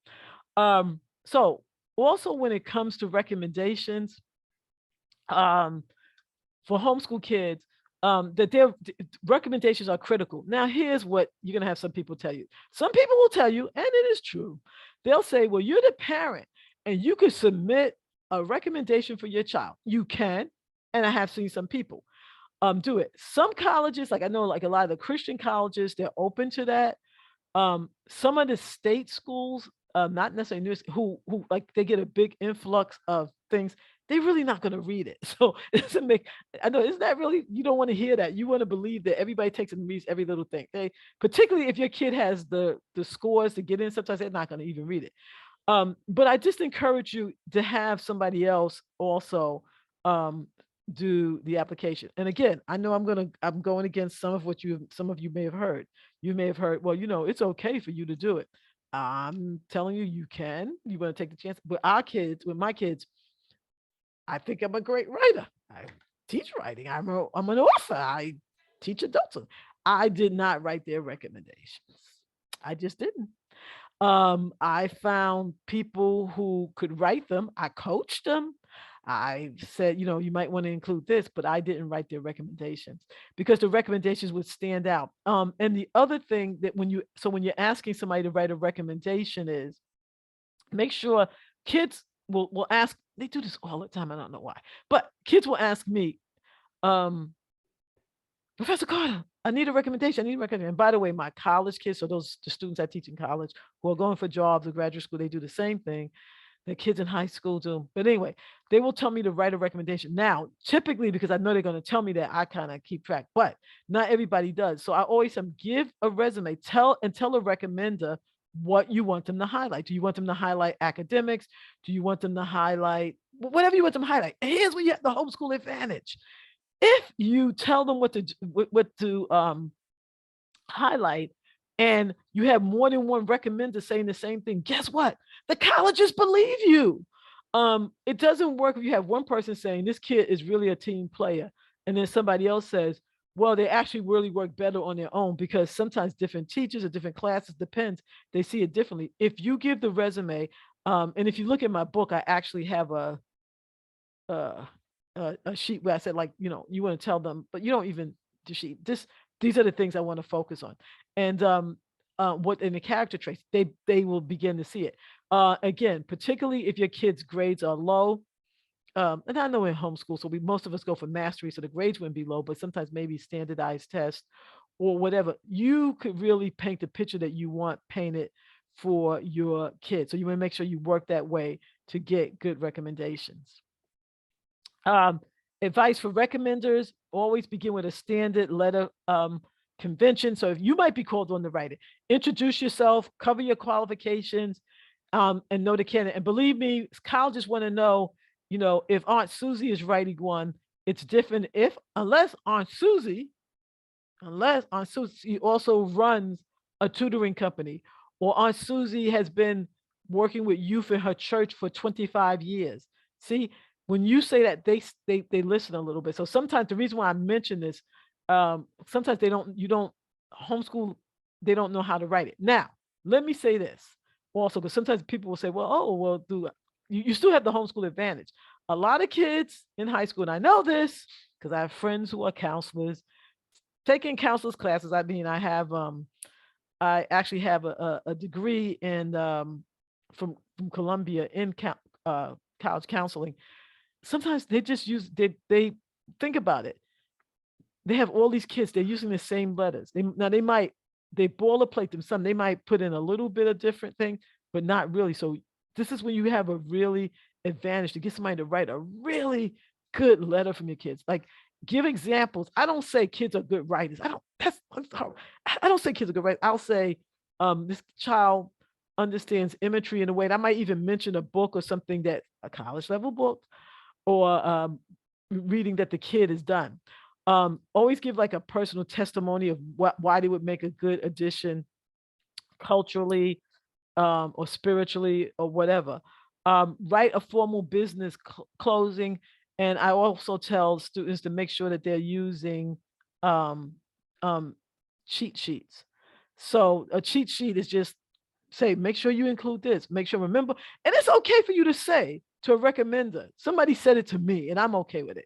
B: So also when it comes to recommendations, for homeschool kids, that their recommendations are critical. Now, here's what you're going to have some people tell you. Some people will tell you, and it is true, they'll say, well, you're the parent and you could submit a recommendation for your child. You can, and I have seen some people do it. Some colleges, like I know, like a lot of the Christian colleges, they're open to that. Some of the state schools, not necessarily who like they get a big influx of things, they're really not going to read it. So it doesn't make, I know, isn't that really, you don't want to hear that. You want to believe that everybody takes and reads every little thing. Okay? Particularly if your kid has the scores to get in, sometimes they're not going to even read it. But I just encourage you to have somebody else also do the application. And again, I know I'm going against some of you may have heard. You may have heard, well, it's okay for you to do it. I'm telling you, you want to take the chance. With my kids, I think I'm a great writer. I teach writing. I'm an author. I teach adults. I did not write their recommendations. I just didn't. I found people who could write them. I coached them. I said, you might want to include this, but I didn't write their recommendations because the recommendations would stand out. And the other thing that when you're asking somebody to write a recommendation is make sure kids will ask, they do this all the time. I don't know why, but kids will ask me, Professor Carter, I need a recommendation. And by the way, my college kids, so the students I teach in college who are going for jobs or graduate school, they do the same thing. The kids in high school do. But anyway, they will tell me to write a recommendation. Now, typically, because I know they're going to tell me that, I kind of keep track, but not everybody does. So I always give a resume, tell a recommender what you want them to highlight. Do you want them to highlight academics? Do you want them to highlight whatever you want them to highlight? And here's where you have the homeschool advantage. If you tell them what to highlight, and you have more than one recommender saying the same thing, guess what? The colleges believe you. It doesn't work if you have one person saying this kid is really a team player, and then somebody else says, well, they actually really work better on their own, because sometimes different teachers or different classes, depends, they see it differently. If you give the resume, and if you look at my book, I actually have a sheet where I said, like, you want to tell them, but you don't even do sheet. These are the things I want to focus on. And what in the character traits, they will begin to see it. Again, particularly if your kids' grades are low. And I know in homeschool, so most of us go for mastery, so the grades wouldn't be low, but sometimes maybe standardized tests or whatever. You could really paint the picture that you want painted for your kids. So you want to make sure you work that way to get good recommendations. Advice for recommenders: always begin with a standard letter convention. So if you might be called on to write it, introduce yourself, cover your qualifications, and know the candidate. And believe me, colleges want to know, if Aunt Susie is writing one, it's different unless Aunt Susie also runs a tutoring company, or Aunt Susie has been working with youth in her church for 25 years. See, when you say that, they listen a little bit. So sometimes the reason why I mention this, sometimes you don't homeschool, they don't know how to write it. Now, let me say this also, because sometimes people will say, well, you still have the homeschool advantage. A lot of kids in high school, and I know this because I have friends who are counselors, taking counselors classes. I mean, I actually have a degree in from Columbia in college counseling. Sometimes they just they think about it. They have all these kids, they're using the same letters. They boilerplate them some. They might put in a little bit of different thing, but not really. So this is when you have a really advantage to get somebody to write a really good letter from your kids. Like, give examples. I don't say kids are good writers. I don't say kids are good writers. I'll say this child understands imagery in a way. And I might even mention a book or something, that a college level book, or reading that the kid has done. Always give like a personal testimony of why they would make a good addition culturally, or spiritually, or whatever. Write a formal business closing. And I also tell students to make sure that they're using um, cheat sheets. So a cheat sheet is just say, make sure you include this, make sure, remember, and it's okay for you to say to a recommender. Somebody said it to me and I'm okay with it.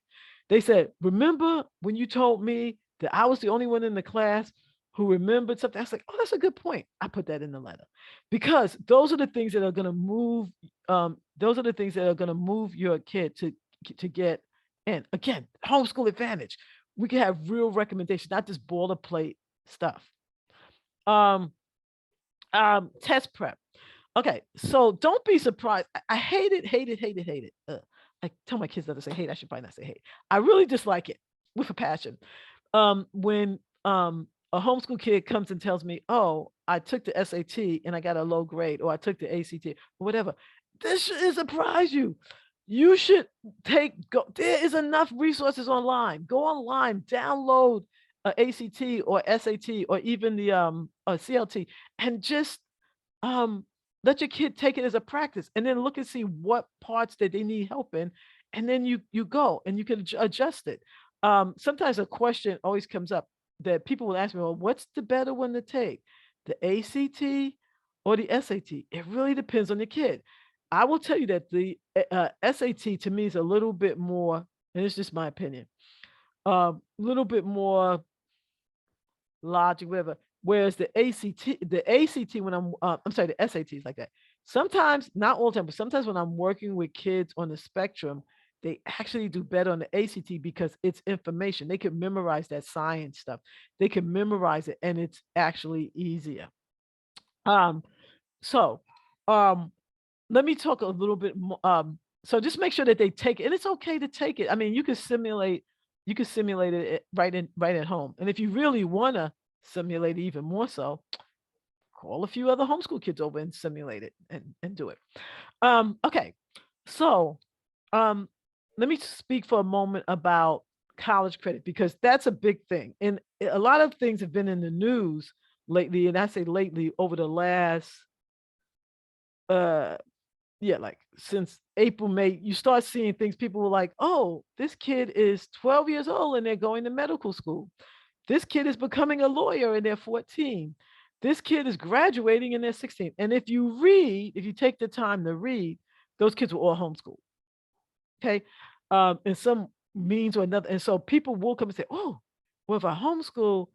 B: They said, remember when you told me that I was the only one in the class who remembered something? I was like, oh, that's a good point. I put that in the letter, because those are the things that are going to move. Those are the things that are going to move your kid to get in. Again, homeschool advantage. We can have real recommendations, not just boilerplate stuff. Test prep. Okay, so don't be surprised. I hate it. I tell my kids not to say hate. I should probably not say hate. I really dislike it with a passion. When a homeschool kid comes and tells me, oh, I took the SAT and I got a low grade, or I took the ACT, or whatever, this should surprise you. You should there is enough resources online. Go online, download ACT or SAT or even the CLT, and just let your kid take it as a practice, and then look and see what parts that they need help in, and then you go and you can adjust it. Sometimes a question always comes up that people will ask me, well, what's the better one to take, the ACT or the SAT? It really depends on the kid. I will tell you that the SAT to me is a little bit more, and it's just my opinion, a little bit more logic, whatever. Whereas the ACT, when I'm sorry, the SAT is like that. Sometimes, not all the time, but sometimes when I'm working with kids on the spectrum, they actually do better on the ACT because it's information. They can memorize that science stuff. They can memorize it, and it's actually easier. So let me talk a little bit more. So just make sure that they take it, and it's okay to take it. I mean, you can simulate it right at home. And if you really want to simulate it even more so, call a few other homeschool kids over and simulate it and do it. Okay. So let me speak for a moment about college credit, because that's a big thing. And a lot of things have been in the news lately, and I say lately over the last like since April, May, you start seeing things. People were like, oh, this kid is 12 years old and they're going to medical school. This kid is becoming a lawyer and they're 14. This kid is graduating and they're 16. And if you take the time to read, those kids were all homeschooled. Okay. And some means or another. And so people will come and say, oh, well, if I homeschool,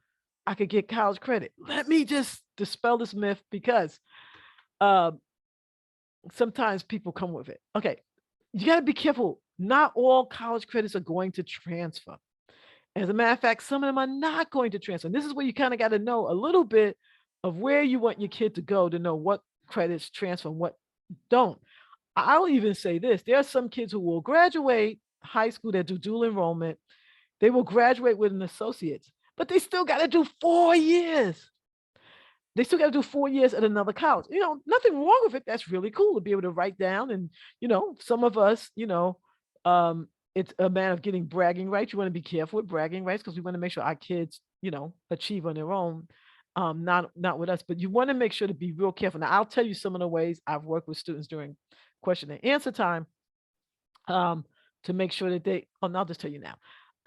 B: I could get college credit. Let me just dispel this myth because uh, sometimes people come with it. Okay, you got to be careful. Not all college credits are going to transfer. As a matter of fact, some of them are not going to transfer. And this is where you kind of got to know a little bit of where you want your kid to go to know what credits transfer and what don't. I'll even say this. There are some kids who will graduate high school that do dual enrollment. They will graduate with an associate's, but they still got to do 4 years. They still got to do 4 years at another college. Nothing wrong with it. That's really cool to be able to write down. And, some of us, it's a matter of getting bragging rights. You want to be careful with bragging rights because we want to make sure our kids, achieve on their own. Not with us, but you want to make sure to be real careful. Now, I'll tell you some of the ways I've worked with students during question and answer time to make sure that I'll just tell you now.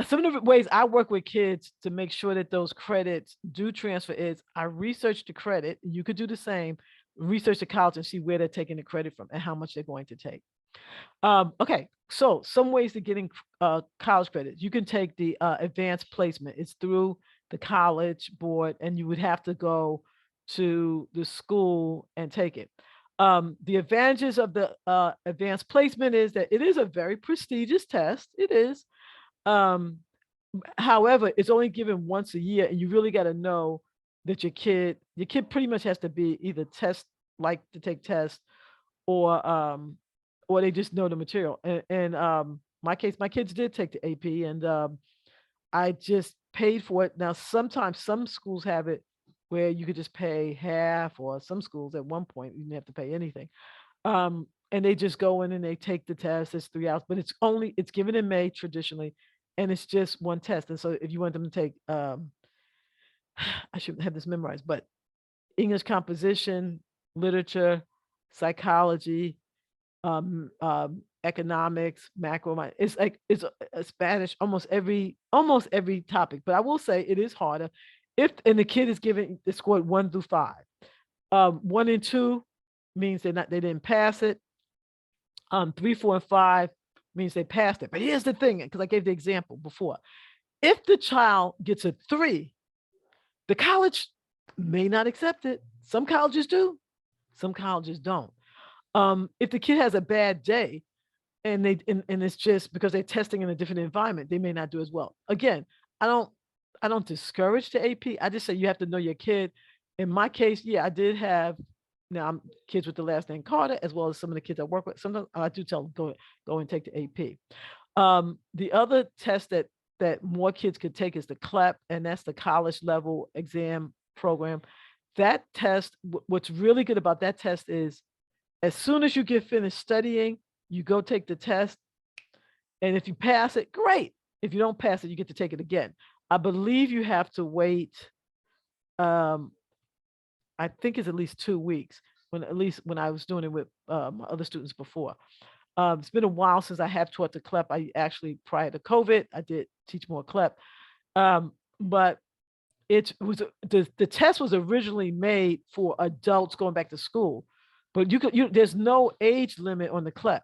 B: Some of the ways I work with kids to make sure that those credits do transfer is I research the credit. You could do the same, research the college and see where they're taking the credit from and how much they're going to take. Okay, so some ways to getting college credits. You can take the advanced placement. It's through the college board, and you would have to go to the school and take it. The advantages of the advanced placement is that it is a very prestigious test. It is. However, it's only given once a year, and you really got to know that your kid pretty much has to be either like to take tests or they just know the material. And my case, my kids did take the AP, and I just paid for it. Now, sometimes some schools have it where you could just pay half, or some schools at one point you didn't have to pay anything. And they just go in and they take the test. It's 3 hours, but it's given in May traditionally, and it's just one test. And so if you want them to take, I shouldn't have this memorized, but English composition, literature, psychology, economics, macro, it's like it's a Spanish, almost every topic. But I will say it is harder and the kid is scored 1 through 5. 1 and 2 means they didn't pass it. 3, 4, and 5 means they passed it. But here's the thing, because I gave the example before. If the child gets a 3, the college may not accept it. Some colleges do, some colleges don't. If the kid has a bad day and it's just because they're testing in a different environment, they may not do as well. Again, I don't discourage the AP. I just say you have to know your kid. In my case, yeah, I did have I'm kids with the last name Carter, as well as some of the kids I work with. Sometimes I do tell them go and take the AP. The other test that more kids could take is the CLEP, and that's the college level exam program. That test, what's really good about that test is as soon as you get finished studying, you go take the test. And if you pass it, great. If you don't pass it, you get to take it again. I believe you have to wait. I think it's at least 2 weeks, at least when I was doing it with my other students before. It's been a while since I have taught the CLEP. I actually, prior to COVID, I did teach more CLEP. But it was the test was originally made for adults going back to school, but there's no age limit on the CLEP.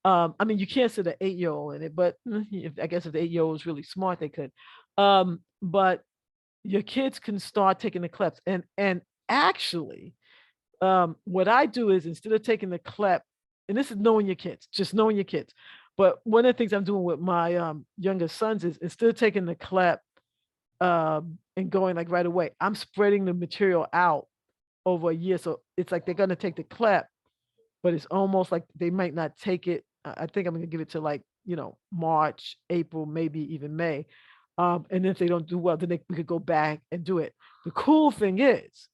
B: I mean, you can't sit an 8-year-old in it, but I guess if the 8-year-old was really smart, they could. But your kids can start taking the CLEPs, and actually, what I do is instead of taking the CLEP, and this is knowing your kids, just knowing your kids. But one of the things I'm doing with my youngest sons is instead of taking the CLEP and going like right away, I'm spreading the material out over a year. So it's like they're going to take the CLEP, but it's almost like they might not take it. I think I'm going to give it to like, March, April, maybe even May. And then if they don't do well, then we could go back and do it. The cool thing is,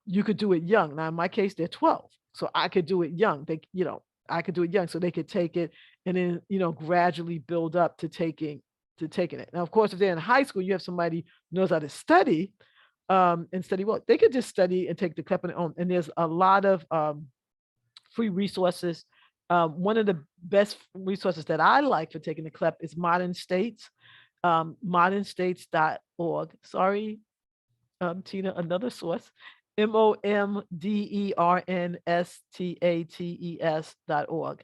B: you could do it young. Now, in my case, they're 12. So I could do it young. I could do it young so they could take it and then, gradually build up to taking it. Now, of course, if they're in high school, you have somebody who knows how to study and study well. They could just study and take the CLEP on their own. And there's a lot of free resources. One of the best resources that I like for taking the CLEP is Modern States, modernstates.org. Sorry, Tina, another source, MOMDERNSTATES.org.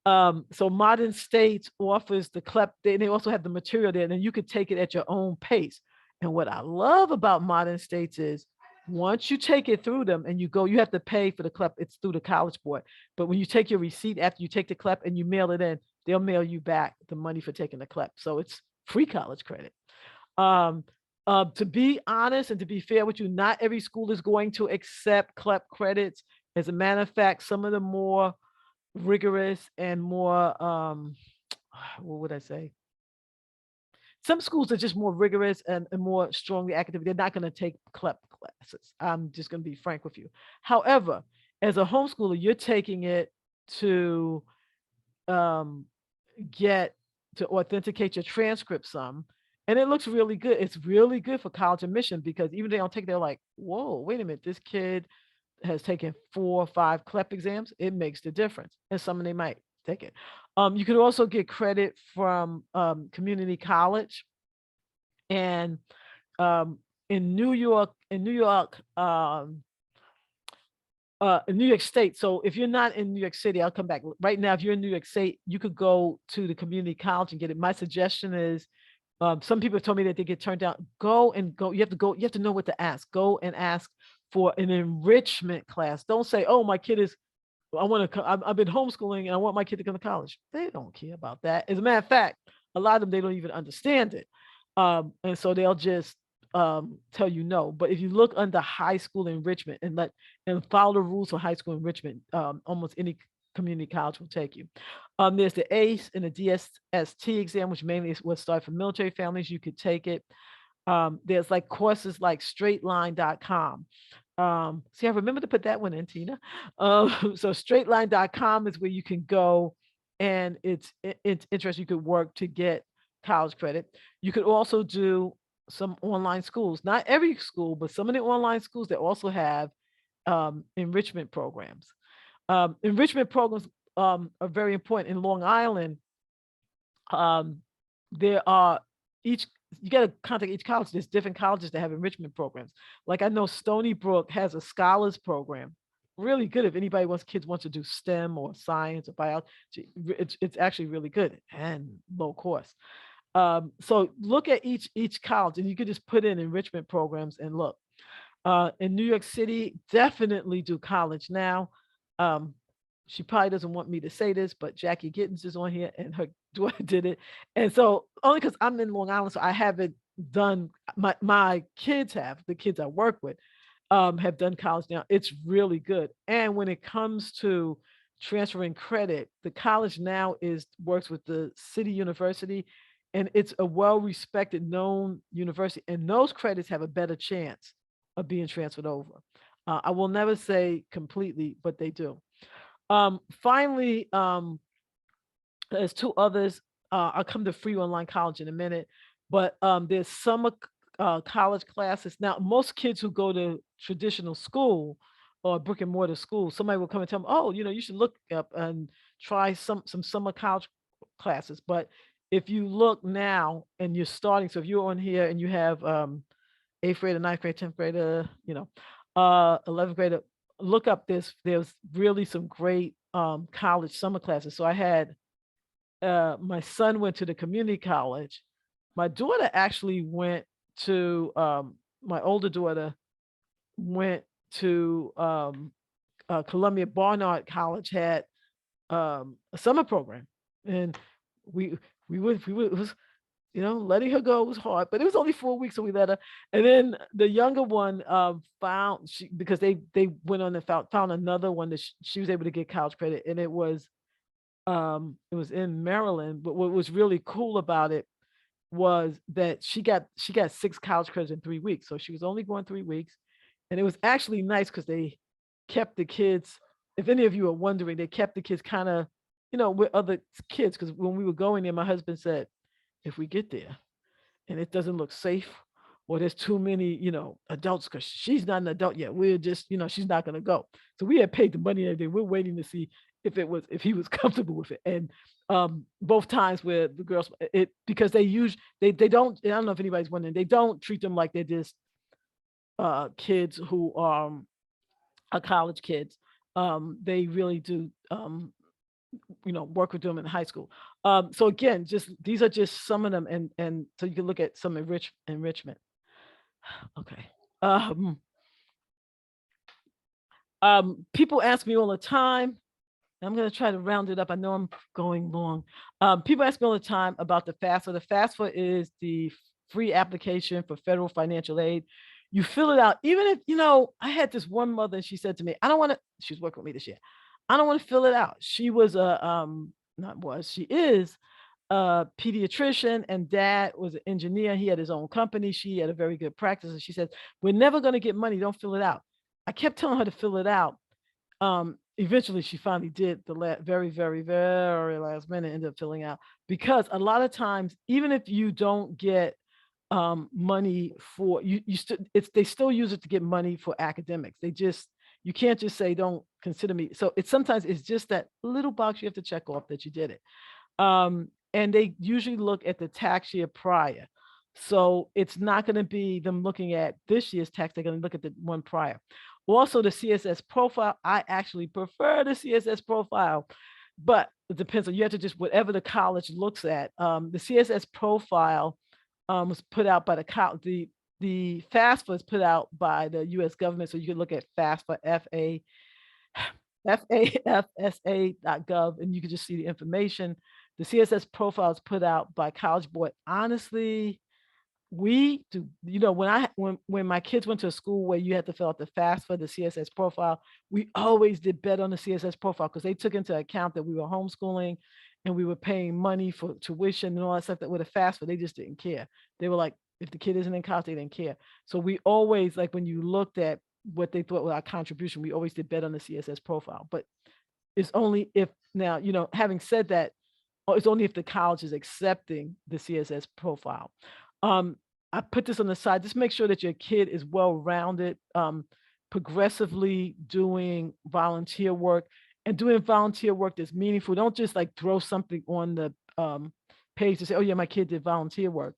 B: So Modern States offers the CLEP. They also have the material there, and then you could take it at your own pace. And what I love about Modern States is once you take it through them and you go, you have to pay for the CLEP. It's through the College Board. But when you take your receipt after you take the CLEP and you mail it in, they'll mail you back the money for taking the CLEP. So it's free college credit. To be honest and to be fair with you, not every school is going to accept CLEP credits. As a matter of fact, some of the more rigorous and more, what would I say? Some schools are just more rigorous and more strongly academic. They're not going to take CLEP classes. I'm just going to be frank with you. However, as a homeschooler, you're taking it to get to authenticate your transcript some, and it looks really good. It's really good for college admission because even they don't take, they're like, whoa, wait a minute, this kid has taken 4 or 5 CLEP exams. It makes the difference, and some of they might take it. You could also get credit from community college, and in New York, in New York State. So if you're not in New York City, I'll come back. Right now, if you're in New York State, you could go to the community college and get it. My suggestion is, some people have told me that they get turned down. Go. You have to go. You have to know what to ask. Go and ask for an enrichment class. Don't say, "Oh, my kid is. I want to. I've been homeschooling and I want my kid to come to college." They don't care about that. As a matter of fact, a lot of them they don't even understand it, and so they'll just tell you no. But if you look under high school enrichment and follow the rules for high school enrichment, almost any community college will take you. There's the ACE and the DSST exam, which mainly is what started for military families. You could take it. There's like courses like straightline.com. See, I remember to put that one in, Tina. So straightline.com is where you can go, and it's interesting. You could work to get college credit. You could also do some online schools, not every school, but some of the online schools that also have enrichment programs. Enrichment programs are very important. In Long Island, there are you got to contact each college. There's different colleges that have enrichment programs. Like I know Stony Brook has a scholars program. Really good if anybody kids wants to do STEM or science or biology. It's actually really good and low cost. So look at each college, and you could just put in enrichment programs and look. In New York City, definitely do College Now. She probably doesn't want me to say this, but Jackie Gittens is on here, and her daughter did it. And so only because I'm in Long Island, so I haven't done. My kids have, the kids I work with, have done College Now. It's really good. And when it comes to transferring credit, the College Now works with the city university, and it's a well-respected, known university, and those credits have a better chance of being transferred over. I will never say completely, but they do. Finally, there's 2 others. I'll come to free online college in a minute, but there's summer college classes. Now, most kids who go to traditional school or brick and mortar school, somebody will come and tell them, "Oh, you should look up and try some summer college classes." But if you look now and you're starting, so if you're on here and you have 8th grader, 9th grade, 10th grader, 11th grader, look up there's really some great college summer classes. So I had my son went to the community college. My daughter actually went to my older daughter went to Columbia Barnard College, had a summer program, and we it was, letting her go was hard, but it was only 4 weeks, so we let her. And then the younger one because they went on and found another one that she was able to get college credit, and it was in Maryland. But what was really cool about it was that she got 6 college credits in 3 weeks, so she was only going 3 weeks, and it was actually nice because they kept the kids. If any of you are wondering, they kept the kids kind of, with other kids, because when we were going there, my husband said, if we get there and it doesn't look safe, or there's too many, adults, because she's not an adult yet, we're just, she's not going to go. So we had paid the money and everything. We're waiting to see if he was comfortable with it. And both times where the girls, because they don't, I don't know if anybody's wondering, they don't treat them like they're just kids who are college kids. They really do work with them in high school. So again, these are just some of them, and so you can look at some enrichment. Okay. People ask me all the time. I'm going to try to round it up. I know I'm going long. People ask me all the time about the FAFSA. The FAFSA is the free application for federal financial aid. You fill it out, even if, I had this one mother, and she said to me, I don't want to, she was working with me this year. I don't want to fill it out. She was she is a pediatrician, and dad was an engineer. He had his own company. She had a very good practice. And she said, we're never going to get money. Don't fill it out. I kept telling her to fill it out. Eventually she finally did the very, very, very last minute, ended up filling out, because a lot of times, even if you don't get money for they still use it to get money for academics. You can't just say, don't consider me. So sometimes it's just that little box you have to check off that you did it. And they usually look at the tax year prior. So it's not going to be them looking at this year's tax. They're going to look at the one prior. Also, the CSS profile, I actually prefer the CSS profile, but it depends on, you have to just, whatever the college looks at. The CSS profile was put out by the FAFSA was put out by the US government. So you can look at FAFSA, FAFSA.gov, and you can just see the information. The CSS profile is put out by College Board. Honestly, we do, when my kids went to a school where you had to fill out the FAFSA, the CSS profile, we always did better on the CSS profile, because they took into account that we were homeschooling and we were paying money for tuition and all that stuff. That with a FAFSA, they just didn't care. They were like, if the kid isn't in college, they didn't care. So we always, like, when you looked at what they thought was our contribution, we always did better on the CSS profile. But it's only if, now, having said that, it's only if the college is accepting the CSS profile. I put this on the side. Just make sure that your kid is well-rounded, progressively doing volunteer work, and doing volunteer work that's meaningful. Don't just like throw something on the page to say, oh yeah, my kid did volunteer work.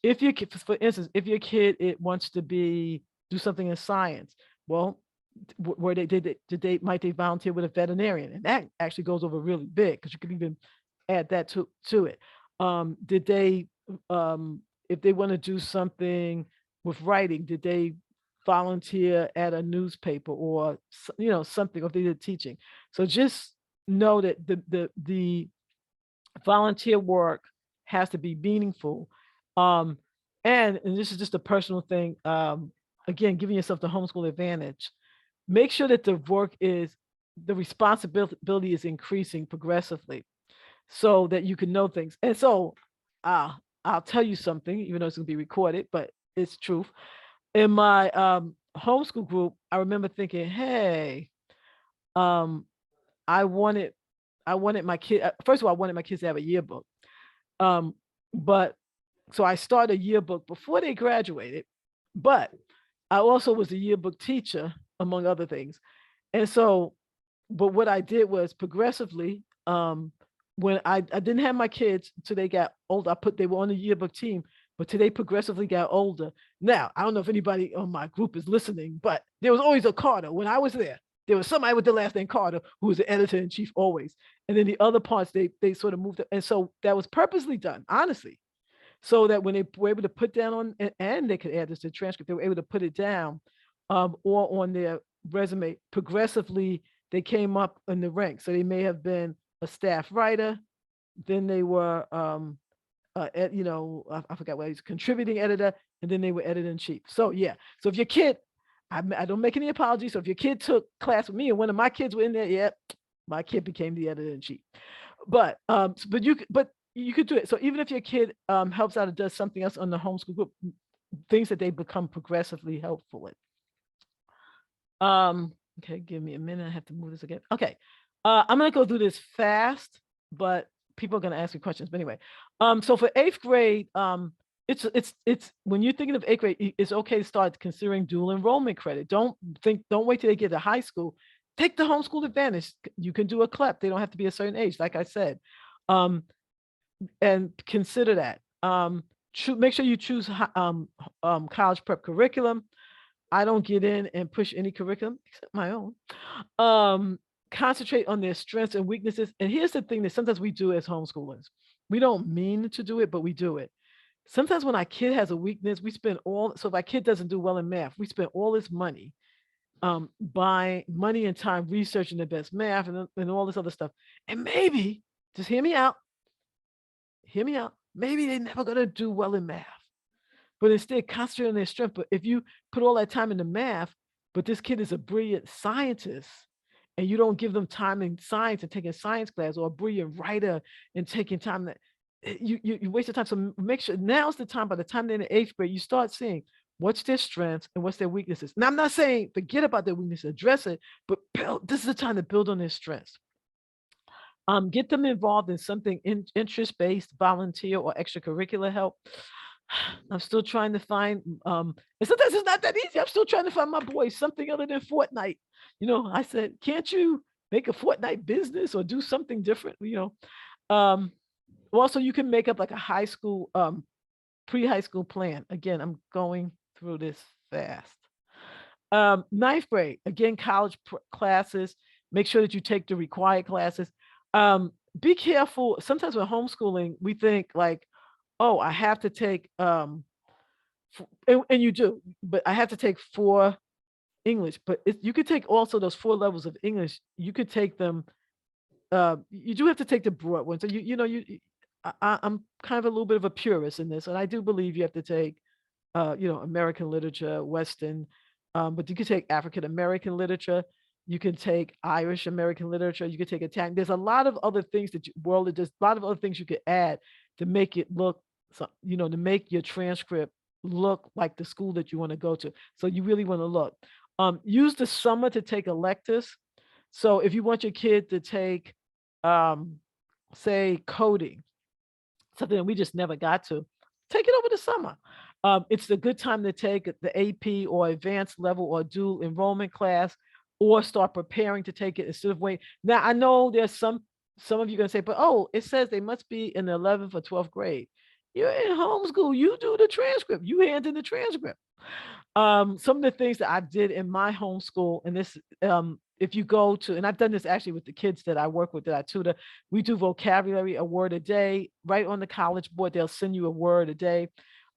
B: If your kid, for instance, if your kid wants to do something in science, well, where might they volunteer with a veterinarian? And that actually goes over really big, because you could even add that to it. Did they if they want to do something with writing, did they volunteer at a newspaper or something, or if they did teaching? So just know that the volunteer work has to be meaningful. And this is just a personal thing. Again, giving yourself the homeschool advantage. Make sure that the responsibility is increasing progressively, so that you can know things. And so I'll tell you something, even though it's going to be recorded, but it's truth. In my homeschool group, I remember thinking, hey, I wanted my kid. First of all, I wanted my kids to have a yearbook. But so I started a yearbook before they graduated, but I also was a yearbook teacher, among other things. And so, but what I did was progressively, when I didn't have my kids until they got older, they were on the yearbook team, but till they progressively got older. Now, I don't know if anybody on my group is listening, but there was always a Carter. When I was there was somebody with the last name Carter who was the editor-in-chief always. And then the other parts, they sort of moved up. And so that was purposely done, honestly, so that when they were able to put down on, and they could add this to the transcript, they were able to put it down or on their resume. Progressively, they came up in the ranks. So they may have been a staff writer, then they were, I forgot what he's, contributing editor, and then they were editor-in-chief. So yeah, so if your kid, I don't make any apologies. So if your kid took class with me and one of my kids were in there, yeah, my kid became the editor-in-chief. But you could do it. So even if your kid helps out and does something else on the homeschool group, things that they become progressively helpful with. Okay, give me a minute. I have to move this again. Okay, I'm gonna go through this fast, but people are gonna ask me questions. But anyway, so for 8th grade, it's when you're thinking of 8th grade, it's okay to start considering dual enrollment credit. Don't wait till they get to high school. Take the homeschool advantage. You can do a CLEP. They don't have to be a certain age, like I said. And consider that. Make sure you choose college prep curriculum. I don't get in and push any curriculum except my own. concentrate on their strengths and weaknesses. And here's the thing that sometimes we do as homeschoolers. We don't mean to do it, but we do it. Sometimes when our kid has a weakness, we spend so if our kid doesn't do well in math, we spend all this money, buying money and time researching the best math and all this other stuff. And maybe, just hear me out, maybe they're never going to do well in math, but instead concentrate on their strength. But if you put all that time into math, but this kid is a brilliant scientist, and you don't give them time in science and taking science class, or a brilliant writer and taking time that you waste your time. So make sure now's the time. By the time they're in the 8th grade, you start seeing what's their strengths and what's their weaknesses. Now, I'm not saying forget about their weaknesses, address it, but this is the time to build on their strengths. Get them involved in something interest-based, volunteer, or extracurricular help. I'm still trying to find, and sometimes it's not that easy. I'm still trying to find my boys something other than Fortnite. I said, can't you make a Fortnite business or do something different? Also, you can make up like a high school, pre-high school plan. Again, I'm going through this fast. 9th grade, again, college classes. Make sure that you take the required classes. Be careful. Sometimes with homeschooling, we think like, oh, I have to take, and you do, but I have to take 4 English. But you could take also those 4 levels of English. You could take them. You do have to take the broad ones. So I'm kind of a little bit of a purist in this, and I do believe you have to take, American literature, Western, but you could take African American literature. You can take Irish American literature. You could take Italian. There's a lot of other things that there's a lot of other things you could add to make it look, to make your transcript look like the school that you want to go to. So you really want to look. Use the summer to take electives. So if you want your kid to take, say, coding, something that we just never got to, take it over the summer. It's a good time to take the AP or advanced level or dual enrollment class, or start preparing to take it instead of waiting. Now, I know there's some of you going to say, but it says they must be in the 11th or 12th grade. You're in homeschool. You do the transcript. You hand in the transcript. Some of the things that I did in my homeschool, and this, if you go to, and I've done this actually with the kids that I work with, that I tutor, we do vocabulary, a word a day, right on the college board. They'll send you a word a day.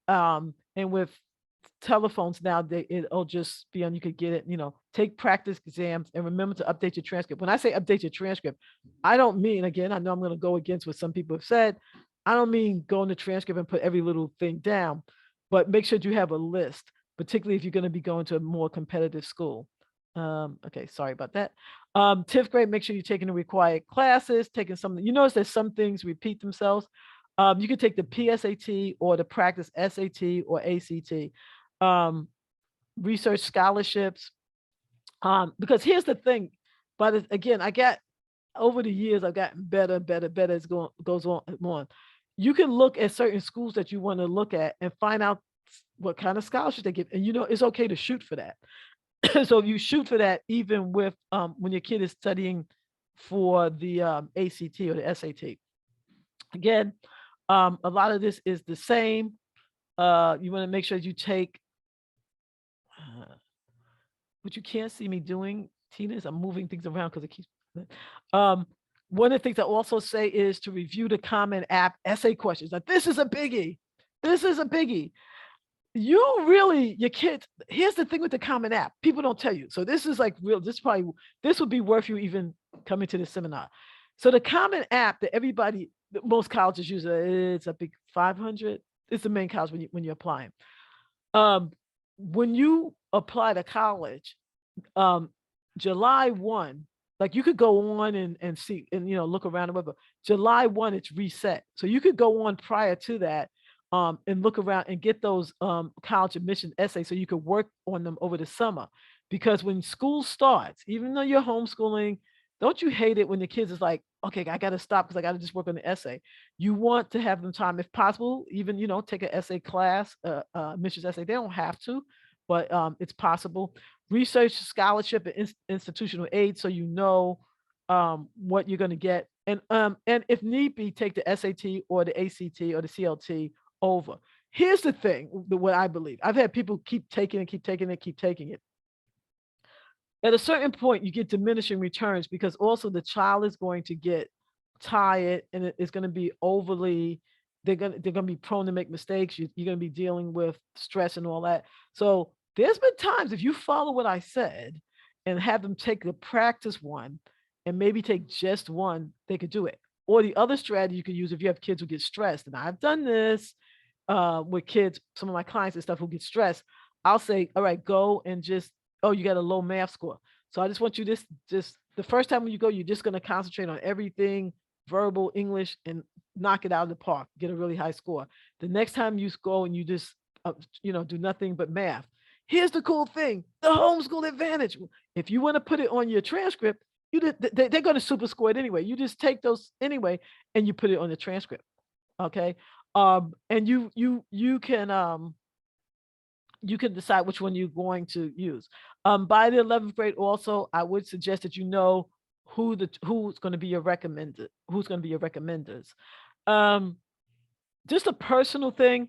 B: And with telephones now, it'll just be on, you could get it, take practice exams, and remember to update your transcript. When I say update your transcript, I don't mean, again, I know I'm going to go against what some people have said. I don't mean go in the transcript and put every little thing down, but make sure you have a list, particularly if you're going to be going to a more competitive school. Okay, sorry about that. 10th grade, make sure you're taking the required classes, taking something. You notice that some things repeat themselves. You can take the PSAT or the practice SAT or ACT. Research scholarships. Because here's the thing, but again, over the years, I've gotten better and better as goes on. You can look at certain schools that you want to look at and find out what kind of scholarship they give. And it's okay to shoot for that. So you shoot for that even with when your kid is studying for the ACT or the SAT. Again, a lot of this is the same. You want to make sure you take, what you can't see me doing, Tina, is I'm moving things around because it keeps. One of the things I also say is to review the Common App essay questions. Now, this is a biggie. Your kids, here's the thing with the Common App. People don't tell you. So this is like real, this would be worth you even coming to this seminar. So the Common App that most colleges use, it's a big 500. It's the main college when you're applying. When you apply to college, July 1, like you could go on and see and look around and whatever. July 1, it's reset. So you could go on prior to that and look around and get those college admission essays so you could work on them over the summer. Because when school starts, even though you're homeschooling, don't you hate it when the kids is like, okay, I got to stop because I got to just work on the essay. You want to have them time, if possible, even, take an essay class, admissions essay. They don't have to, but it's possible. Research scholarship and institutional aid, so what you're going to get. And if need be, take the SAT or the ACT or the CLT over. Here's the thing, what I believe. I've had people keep taking it. At a certain point, you get diminishing returns because also the child is going to get tired and it's going to be overly, they're going to be prone to make mistakes. You're going to be dealing with stress and all that. So there's been times if you follow what I said and have them take the practice one and maybe take just one, they could do it. Or the other strategy you could use if you have kids who get stressed, and I've done this with kids, some of my clients and stuff who get stressed, I'll say, all right, go and just, oh, you got a low math score. So I just want you just the first time when you go, you're just going to concentrate on everything verbal, English, and knock it out of the park, get a really high score. The next time you go and you just, do nothing but math. Here's the cool thing, the homeschool advantage. If you want to put it on your transcript, they're going to super score it anyway. You just take those anyway, and you put it on the transcript. Okay. And you can decide which one you're going to use. By the 11th grade, also, I would suggest that you know who's going to be your recommenders. Just a personal thing.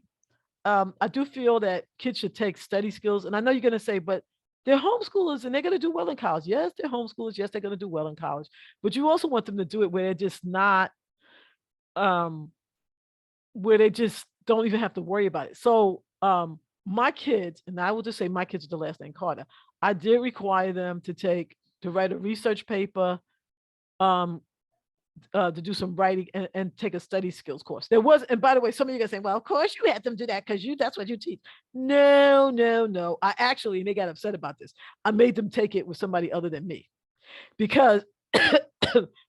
B: I do feel that kids should take study skills, and I know you're going to say, but they're homeschoolers and they're going to do well in college. Yes, they're homeschoolers. Yes, they're going to do well in college, but you also want them to do it where they're just not, where they just don't even have to worry about it. So, my kids, and I will just say my kids with the last name Carter, I did require them to write a research paper, to do some writing and take a study skills course. There was, and by the way, some of you guys saying, well, of course you had them do that because that's what you teach. No, no, no. I actually, and they got upset about this, I made them take it with somebody other than me because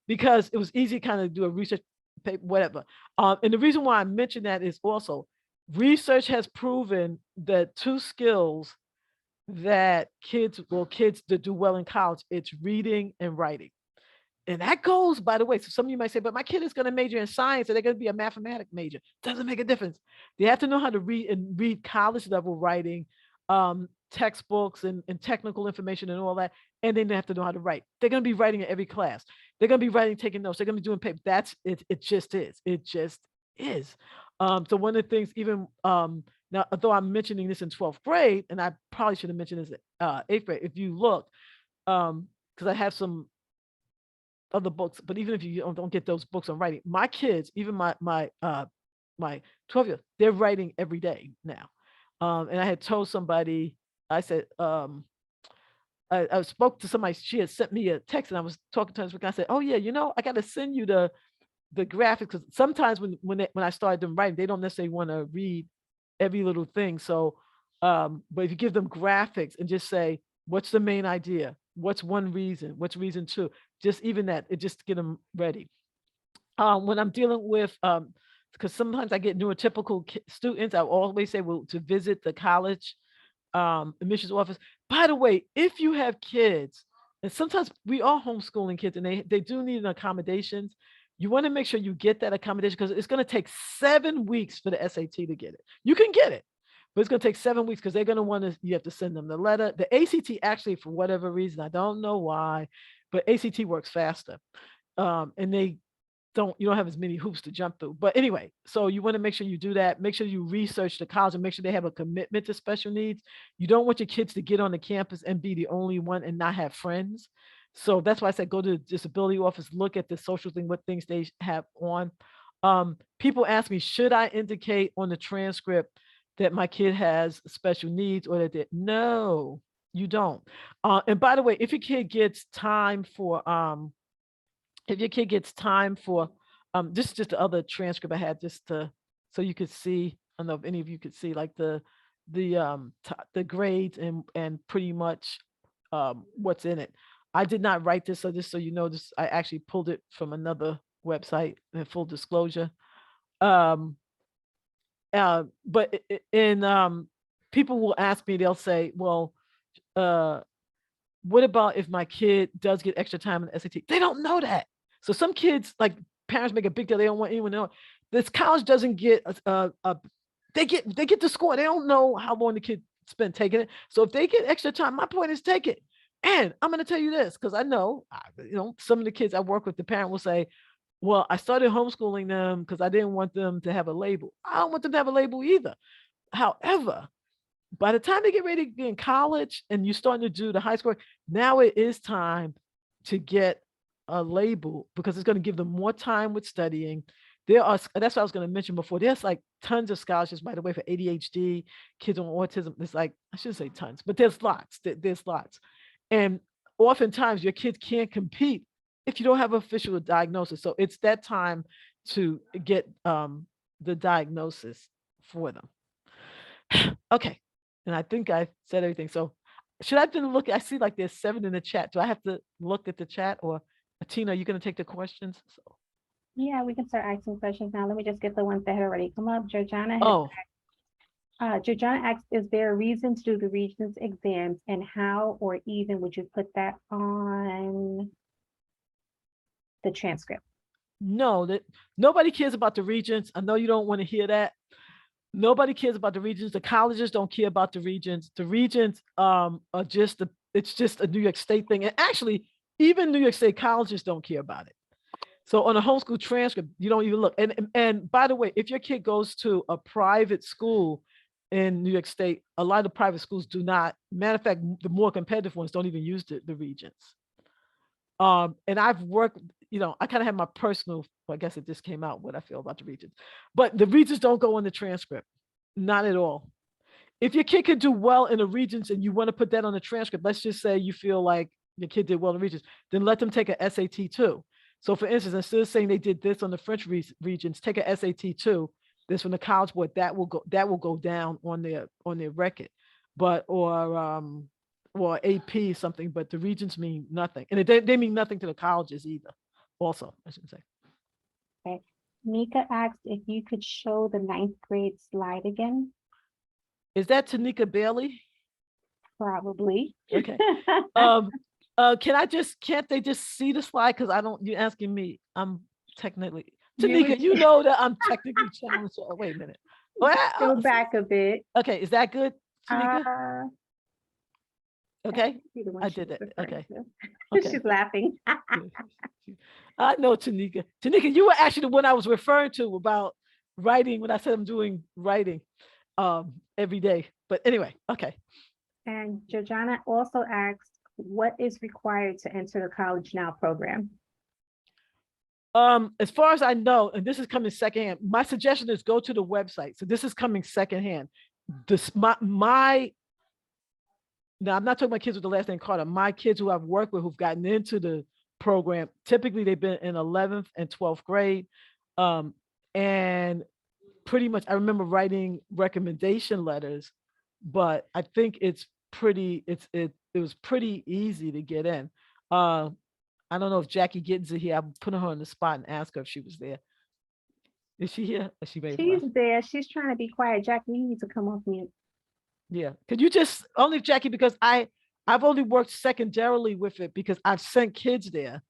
B: because it was easy to kind of do a research paper, whatever. And the reason why I mentioned that is also research has proven that two skills that kids that do well in college, it's reading and writing. And that goes, by the way, so some of you might say, but my kid is going to major in science and they're going to be a mathematics major. Doesn't make a difference. They have to know how to read and read college level writing, textbooks and technical information and all that. And then they have to know how to write. They're going to be writing in every class. They're going to be writing, taking notes. They're going to be doing paper. That's it. It just is. It just is. So one of the things, even now, although I'm mentioning this in 12th grade, and I probably should have mentioned this in 8th grade, if you look, because I have some other books, but even if you don't get those books on writing, my kids, even my 12-year, they're writing every day now. And I had told somebody, I said, I spoke to somebody, she had sent me a text and I was talking to her, I said, oh yeah, I got to send you the graphics, because sometimes when I started them writing, they don't necessarily want to read every little thing. So, but if you give them graphics and just say, what's the main idea? What's one reason? What's reason two? Just even that, it just get them ready. When I'm dealing with, because sometimes I get neurotypical students, I always say, well, to visit the college admissions office. By the way, if you have kids, and sometimes we are homeschooling kids and they do need an accommodations, you want to make sure you get that accommodation because it's going to take 7 weeks for the SAT to get it. You can get it, but it's going to take 7 weeks because they're going to want to, you have to send them the letter. The ACT actually, for whatever reason, I don't know why, but ACT works faster. And you don't have as many hoops to jump through. But anyway, so you want to make sure you do that. Make sure you research the college and make sure they have a commitment to special needs. You don't want your kids to get on the campus and be the only one and not have friends. So that's why I said, go to the disability office, look at the social thing, what things they have on. People ask me, should I indicate on the transcript that my kid has special needs or that no, you don't. And by the way, if your kid gets time for, this is just the other transcript I had just so you could see, I don't know if any of you could see like the grades and pretty much what's in it. I did not write this, so just so you know, I actually pulled it from another website in full disclosure. But people will ask me, they'll say, well, what about if my kid does get extra time in the SAT? They don't know that. So some kids, like parents make a big deal. They don't want anyone to know. This college doesn't get they get the score. They don't know how long the kid spent taking it. So if they get extra time, my point is take it. And I'm going to tell you this, because I know, some of the kids I work with, the parent will say, well, I started homeschooling them because I didn't want them to have a label. I don't want them to have a label either. However, by the time they get ready to be in college and you're starting to do the high school, now it is time to get a label because it's going to give them more time with studying. That's what I was going to mention before. There's like tons of scholarships, by the way, for ADHD, kids on autism. It's like, I shouldn't say tons, but there's lots. There's lots. And oftentimes your kids can't compete if you don't have official diagnosis. So it's that time to get the diagnosis for them. Okay. And I think I said everything. So should I then look? I see like there's 7 in the chat. Do I have to look at the chat, or Tina, are you going to take the questions? So,
A: Yeah, we can start asking questions now. Let me just get the ones that had already come up. Georgiana
B: oh,
A: asked, is there a reason to do the Regents exams, and how or even would you put that on the transcript?
B: no, that nobody cares about the Regents. I know you don't want to hear that. Nobody cares about the Regents. The colleges don't care about the Regents. The Regents are just it's just a New York State thing. And actually, even New York State colleges don't care about it. So on a homeschool transcript, you don't even look. And by the way, if your kid goes to a private school in New York State, a lot of the private schools do not. Matter of fact, the more competitive ones don't even use the Regents. And I've worked, I kind of have my personal, well, I guess it just came out what I feel about the Regents, but the Regents don't go in the transcript, not at all. If your kid could do well in the Regents and you want to put that on the transcript, let's just say you feel like your kid did well in the Regents, then let them take a SAT too. So for instance, instead of saying they did this on the French Regents, take a SAT too. This from the College Board, that will go down on their record, but or AP something, but the Regents mean nothing, and they mean nothing to the colleges either. Also, I should say.
A: Okay. Nika asked if you could show the 9th grade slide again.
B: Is that Tanika Bailey?
A: Probably.
B: Okay. Can't they just see the slide? Because you're asking me. I'm technically, Tanika, you know that I'm technically challenged. Oh, wait a minute.
A: Go back a bit.
B: Okay, is that good, Tanika? Okay, I did it. Okay.
A: She's laughing.
B: I know Tanika. Tanika, you were actually the one I was referring to about writing when I said I'm doing writing every day. But anyway, okay.
A: And Georgiana also asked, what is required to enter the College Now program?
B: As far as I know, and this is coming secondhand, my suggestion is go to the website. So this is coming secondhand. Now, I'm not talking about kids with the last name Carter. My kids who I've worked with who've gotten into the program, typically they've been in 11th and 12th grade. And pretty much I remember writing recommendation letters, but I think it was pretty easy to get in. I don't know if Jackie Gittens is here. I'm putting her on the spot and ask her if she was there. Is she here? She's
A: there. She's trying to be quiet. Jackie, you need to come off mute.
B: Yeah. Could you just only Jackie, because I've only worked secondarily with it because I've sent kids there.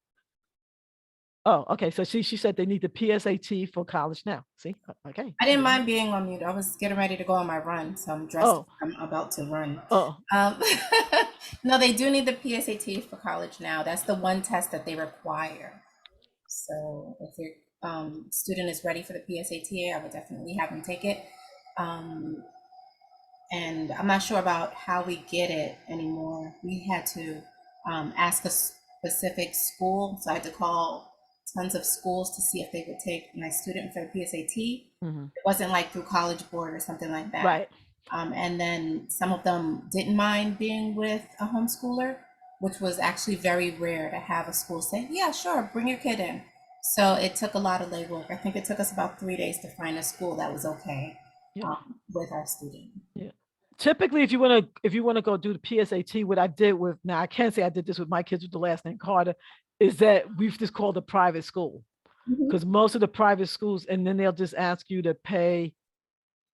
B: Oh, okay. So she said they need the PSAT for College Now. See? Okay.
C: I didn't mind being on mute. I was getting ready to go on my run. So I'm dressed.
B: Oh.
C: I'm about to run.
B: Oh.
C: No, they do need the PSAT for College Now. That's the one test that they require. So if your student is ready for the PSAT, I would definitely have them take it. And I'm not sure about how we get it anymore. We had to ask a specific school. So I had to call tons of schools to see if they would take my student for the PSAT. Mm-hmm. It wasn't like through College Board or something like that.
B: Right.
C: And then some of them didn't mind being with a homeschooler, which was actually very rare to have a school say, yeah, sure, bring your kid in. So it took a lot of legwork. I think it took us about 3 days to find a school that was okay. Yeah. With our student.
B: Yeah. Typically, if you want to go do the PSAT, what I did with, now I can't say I did this with my kids with the last name Carter, is that we've just called a private school, because most of the private schools, and then they'll just ask you to pay.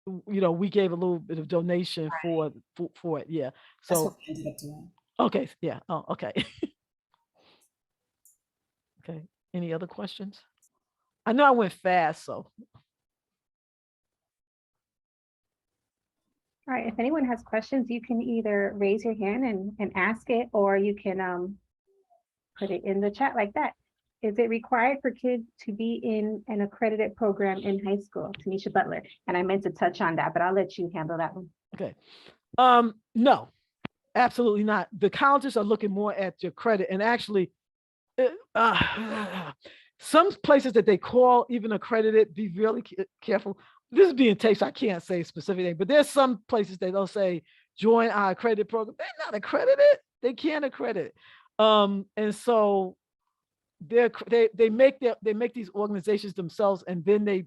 B: We gave a little bit of donation for it. Yeah. So
C: that's what we ended up doing.
B: Okay. Yeah. Oh, okay. Okay. Any other questions? I know I went fast, so.
A: All right, if anyone has questions, you can either raise your hand and ask it, or you can put it in the chat like that. Is it required for kids to be in an accredited program in high school? Tanisha Butler. And I meant to touch on that, but I'll let you handle that one.
B: Okay. No, absolutely not. The colleges are looking more at your credit, and actually, some places that they call even accredited, be really careful. This is being taped, so I can't say specifically, but there's some places that they'll say join our accredited program. They're not accredited. They can't accredit it. And so they make these organizations themselves, and then they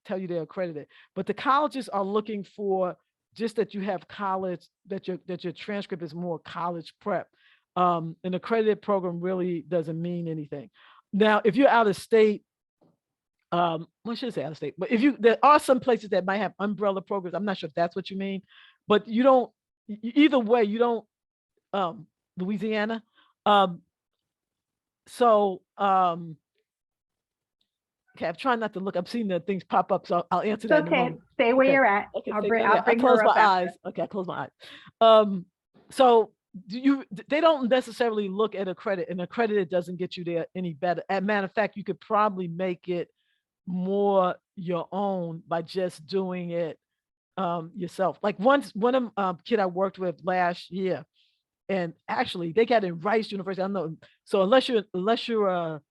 B: tell you they're accredited. But the colleges are looking for just that you have college, that your transcript is more college prep. An accredited program really doesn't mean anything. Now, if you're out of state, well, I shouldn't say out of state, but there are some places that might have umbrella programs. I'm not sure if that's what you mean, but you don't, either way, you don't, Louisiana. Okay, I'm trying not to look. I'm seeing the things pop up, so I'll answer that in a
A: Okay,
B: moment.
A: stay where
B: Okay.
A: you're at.
B: Okay,
A: I'll
B: stay
A: bring
B: there. I
A: her
B: close my
A: up after.
B: eyes. Okay, I close my eyes. So they don't necessarily look at accredited, and accredited doesn't get you there any better. As a matter of fact, you could probably make it more your own by just doing it yourself. Like one kid I worked with last year, and actually they got in Rice University. I don't know. So unless you're a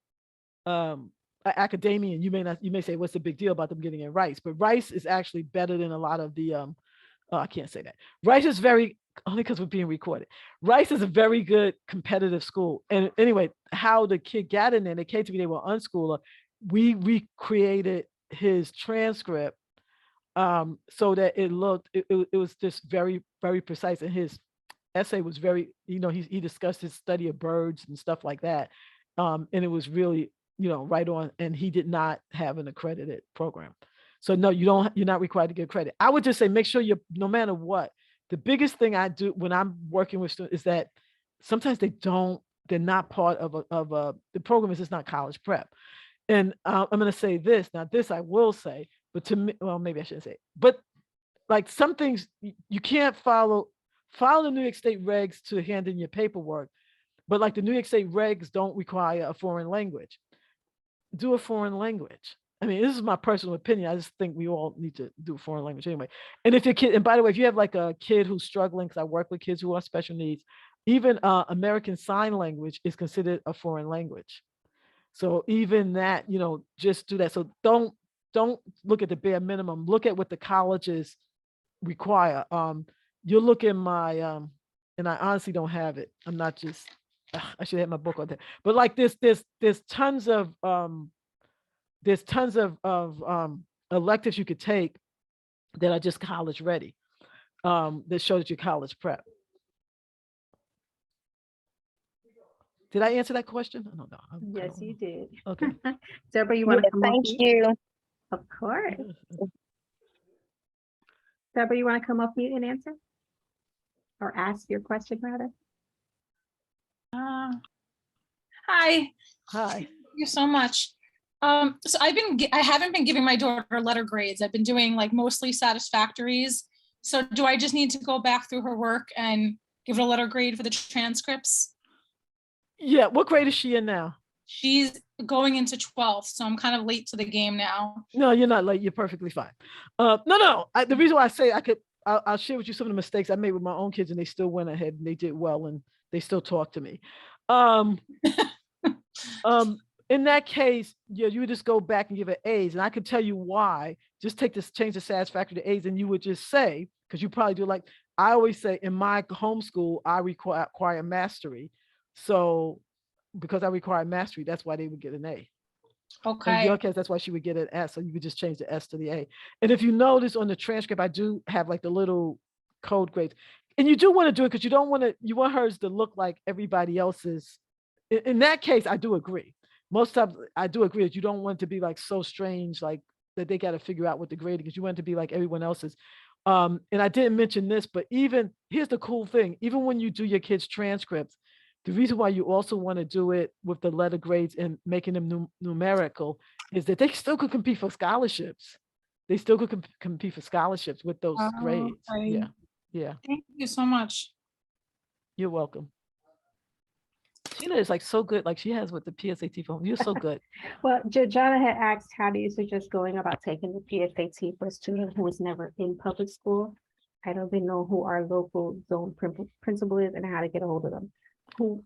B: academician, you may say, what's the big deal about them getting in Rice? But Rice is actually better than a lot of the I can't say that. Rice is very, only because we're being recorded. Rice is a very good competitive school. And anyway, how the kid got in there, they came to me, they were unschooler. We recreated his transcript so that it looked, it was just very, very precise. And his essay was very, he discussed his study of birds and stuff like that. And it was really, right on. And he did not have an accredited program. So no, you're not required to get credit. I would just say, make sure no matter what, the biggest thing I do when I'm working with students is that sometimes they're not part of the program is just not college prep. And I'm going to say this, now this I will say, but to me, well, maybe I shouldn't say it, but like some things you can't follow the New York State regs to hand in your paperwork, but like the New York State regs don't require a foreign language. Do a foreign language. I mean, this is my personal opinion. I just think we all need to do a foreign language anyway. And if your kid, and by the way, if you have like a kid who's struggling, because I work with kids who are special needs, even American Sign Language is considered a foreign language. So even that, just do that. So don't look at the bare minimum. Look at what the colleges require. You look in my and I honestly don't have it. I'm not just I should have my book on that. But like there's tons of electives you could take that are just college ready. That show that you're college prep. Did I answer that question? I don't know.
A: Yes, you did.
B: Okay.
A: Deborah, you want to come up?
D: Thank you.
A: Of course. Deborah, you want to come up mute and answer? Or ask your question rather?
D: Hi.
B: Hi.
D: Thank you so much. So I haven't been giving my daughter letter grades. I've been doing like mostly satisfactories. So do I just need to go back through her work and give it a letter grade for the transcripts?
B: Yeah. What grade is she in now?
D: She's going into 12th, so I'm kind of late to the game now.
B: No, you're not late. You're perfectly fine. No. The reason why I say I'll share with you some of the mistakes I made with my own kids, and they still went ahead and they did well, and they still talk to me. In that case, yeah, you would just go back and give it A's, and I could tell you why. Just change the satisfactory to A's, and you would just say, because you probably do, like I always say, in my homeschool, I require mastery. So because I require mastery, that's why they would get an A.
D: Okay.
B: In your case, that's why she would get an S. So you could just change the S to the A. And if you notice on the transcript, I do have like the little code grades. And you do want to do it because you want hers to look like everybody else's. In that case, I do agree. Most times I do agree that you don't want it to be like so strange, like that they got to figure out what the grading is. You want it to be like everyone else's. And I didn't mention this, but here's the cool thing. Even when you do your kids' transcripts, the reason why you also want to do it with the letter grades and making them numerical is that they still could compete for scholarships. They still could compete for scholarships with those grades.
D: Okay.
B: Yeah.
D: Thank you so much.
B: You're welcome. Tina is like so good. Like she has with the PSAT phone. You're so good.
A: Well, Jana had asked, how do you suggest going about taking the PSAT for a student who was never in public school? I don't even know who our local zone principal is and how to get a hold of them. Who,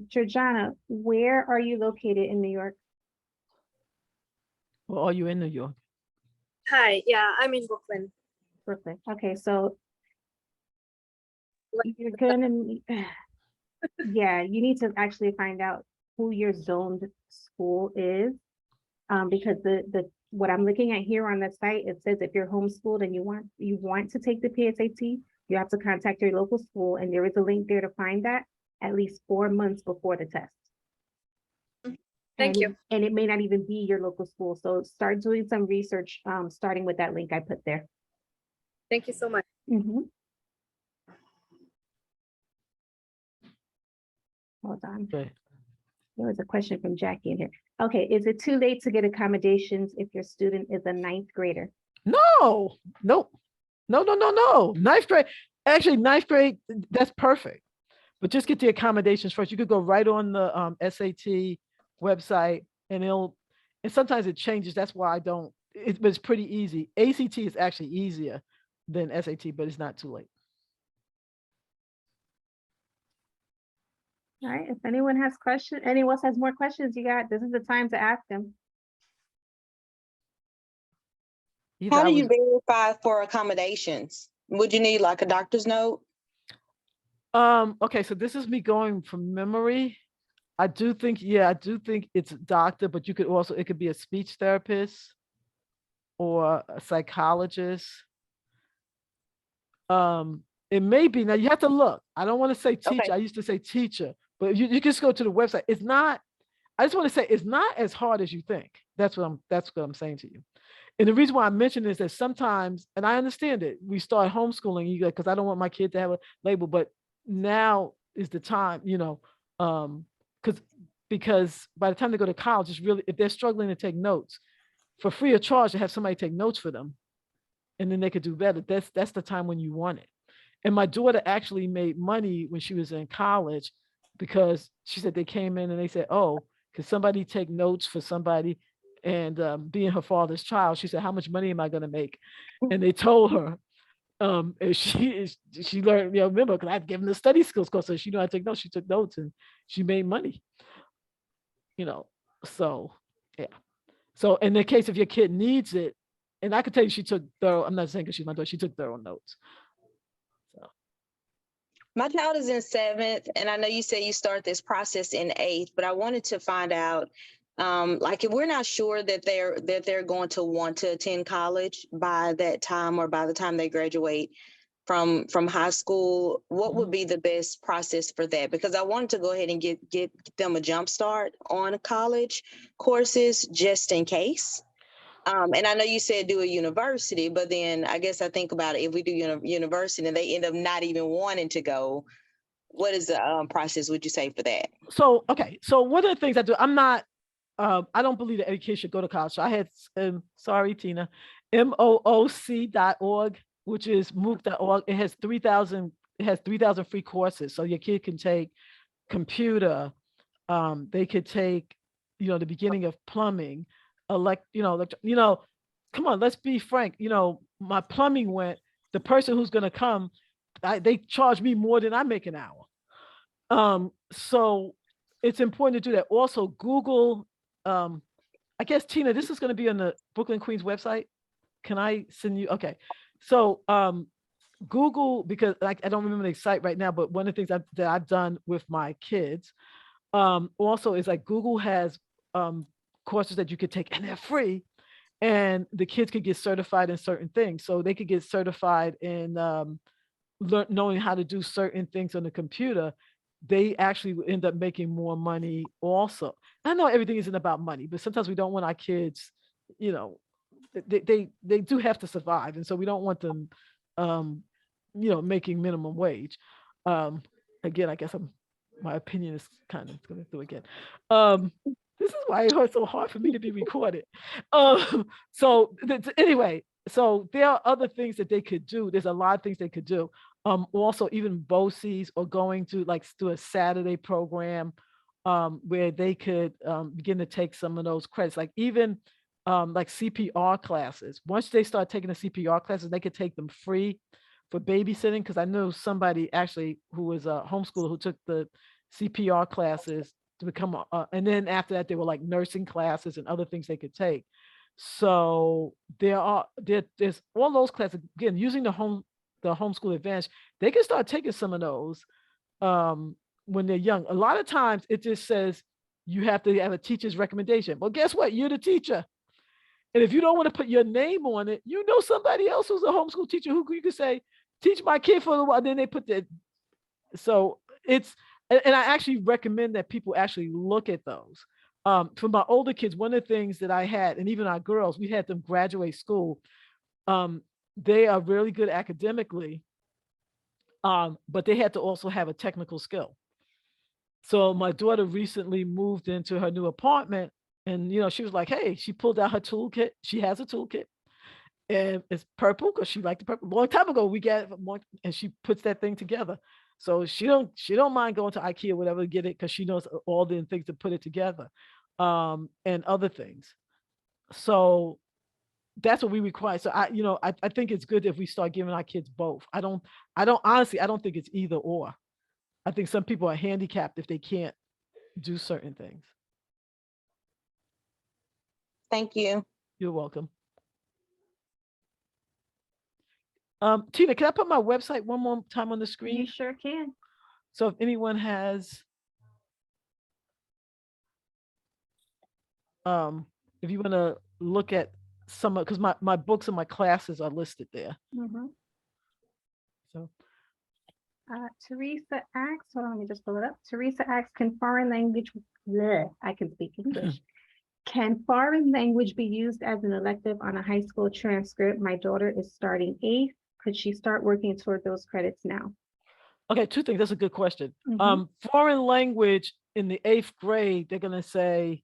A: Georgiana, where are you located in New York?
B: Or are you in New York?
E: Hi, yeah, I'm in Brooklyn.
A: Brooklyn. Okay, so you're gonna, yeah, you need to actually find out who your zoned school is. Because what I'm looking at here on the site, it says if you're homeschooled and you want to take the PSAT, you have to contact your local school, and there is a link there to find that at least 4 months before the test.
E: Thank you.
A: And it may not even be your local school. So start doing some research, starting with that link I put there.
E: Thank you so much.
A: Mhm. Hold on.
B: Okay.
A: There was a question from Jackie in here. Okay, is it too late to get accommodations if your student is a 9th grader?
B: No, nope. No. Ninth grade, actually ninth grade, that's perfect. But just get the accommodations first. You could go right on the SAT website and and sometimes it changes. That's why I don't, but it's pretty easy. ACT is actually easier than SAT, but it's not too late.
A: All right, if anyone has questions, anyone else has more questions, this is the time to ask them.
B: Either
F: How
B: I
F: do you
B: was-
F: verify for accommodations? Would you need like a doctor's note?
B: Okay, so this is me going from memory. I do think it's a doctor, but it could be a speech therapist or a psychologist. It may be, now you have to look. I don't want to say teacher.
F: Okay.
B: I used to say teacher, but you just go to the website. I just want to say it's not as hard as you think. That's what I'm saying to you. And the reason why I mention is that sometimes, and I understand it, we start homeschooling you because I don't want my kid to have a label, but now is the time, because by the time they go to college, it's really, if they're struggling to take notes, for free of charge to have somebody take notes for them, and then they could do better. That's the time when you want it. And my daughter actually made money when she was in college because she said they came in and they said, oh, could somebody take notes for somebody? And being her father's child, she said, how much money am I going to make? And they told her, and she learned, remember, because I'd given the study skills course, so she knew how to take notes. She took notes and she made money, so yeah. So in the case if your kid needs it, and I could tell you she took thorough, I'm not saying because she's my daughter, she took thorough notes.
F: My child is in 7th, and I know you say you start this process in 8th, but I wanted to find out, like if we're not sure that they're going to want to attend college by that time or by the time they graduate from high school, what would be the best process for that? Because I wanted to go ahead and get them a jump start on college courses just in case. And I know you said do a university, but then I guess I think about it, if we do university and they end up not even wanting to go, what is the process, would you say, for that?
B: So, okay. So one of the things I do, I don't believe that education should go to college. So I had, sorry, Tina, mooc.org, which is mooc.org. It has 3,000 free courses. So your kid can take computer. They could take, the beginning of plumbing, come on, let's be frank. My plumbing the person who's going to come, they charge me more than I make an hour. So it's important to do that. Also, Google, I guess, Tina, this is going to be on the Brooklyn Queens website. Can I send you? Okay. So Google, because I don't remember the site right now, but one of the things that I've done with my kids also is like Google has courses that you could take and they're free, and the kids could get certified in certain things. So they could get certified in knowing how to do certain things on the computer. They actually end up making more money also. I know everything isn't about money, but sometimes we don't want our kids, they do have to survive. And so we don't want them, making minimum wage. Again, I guess my opinion is kind of going through again. This is why it hurts so hard for me to be recorded. Anyway, so there are other things that they could do. There's a lot of things they could do. Also, even BOCES or going to do a Saturday program where they could begin to take some of those credits, like even like CPR classes. Once they start taking the CPR classes, they could take them free for babysitting, because I know somebody actually who was a homeschooler who took the CPR classes to become, and then after that, there were like nursing classes and other things they could take. So there's all those classes, again, using the homeschool advantage, they can start taking some of those when they're young. A lot of times it just says you have to have a teacher's recommendation. Well, guess what? You're the teacher. And if you don't want to put your name on it, you know somebody else who's a homeschool teacher who you could say, teach my kid for a while. Then they put that. So it's, and I actually recommend that people actually look at those. For my older kids, one of the things that I had, and even our girls, we had them graduate school. They are really good academically, but they had to also have a technical skill. So my daughter recently moved into her new apartment, and she was like, hey, she pulled out her toolkit. She has a toolkit, and it's purple because she liked the purple. A long time ago, we got it, and she puts that thing together. So she don't mind going to IKEA or whatever to get it, because she knows all the things to put it together, and other things. So that's what we require. So I think it's good if we start giving our kids both. I don't honestly, I don't think it's either or. I think some people are handicapped if they can't do certain things.
F: Thank you.
B: You're welcome. Tina, can I put my website one more time on the
A: You
B: screen?
A: sure can.
B: So if anyone has, if you want to look at some, because my books and my classes are listed there.
A: Mhm.
B: So
A: Teresa asks, hold on, let me just pull it up. Teresa asks, can foreign language, bleh, I can speak English. Can foreign language be used as an elective on a high school transcript? My daughter is starting 8th. Could she start working toward those credits now?
B: okay, two things. That's a good question.
A: Mhm.
B: Foreign language in the 8th grade, they're gonna say,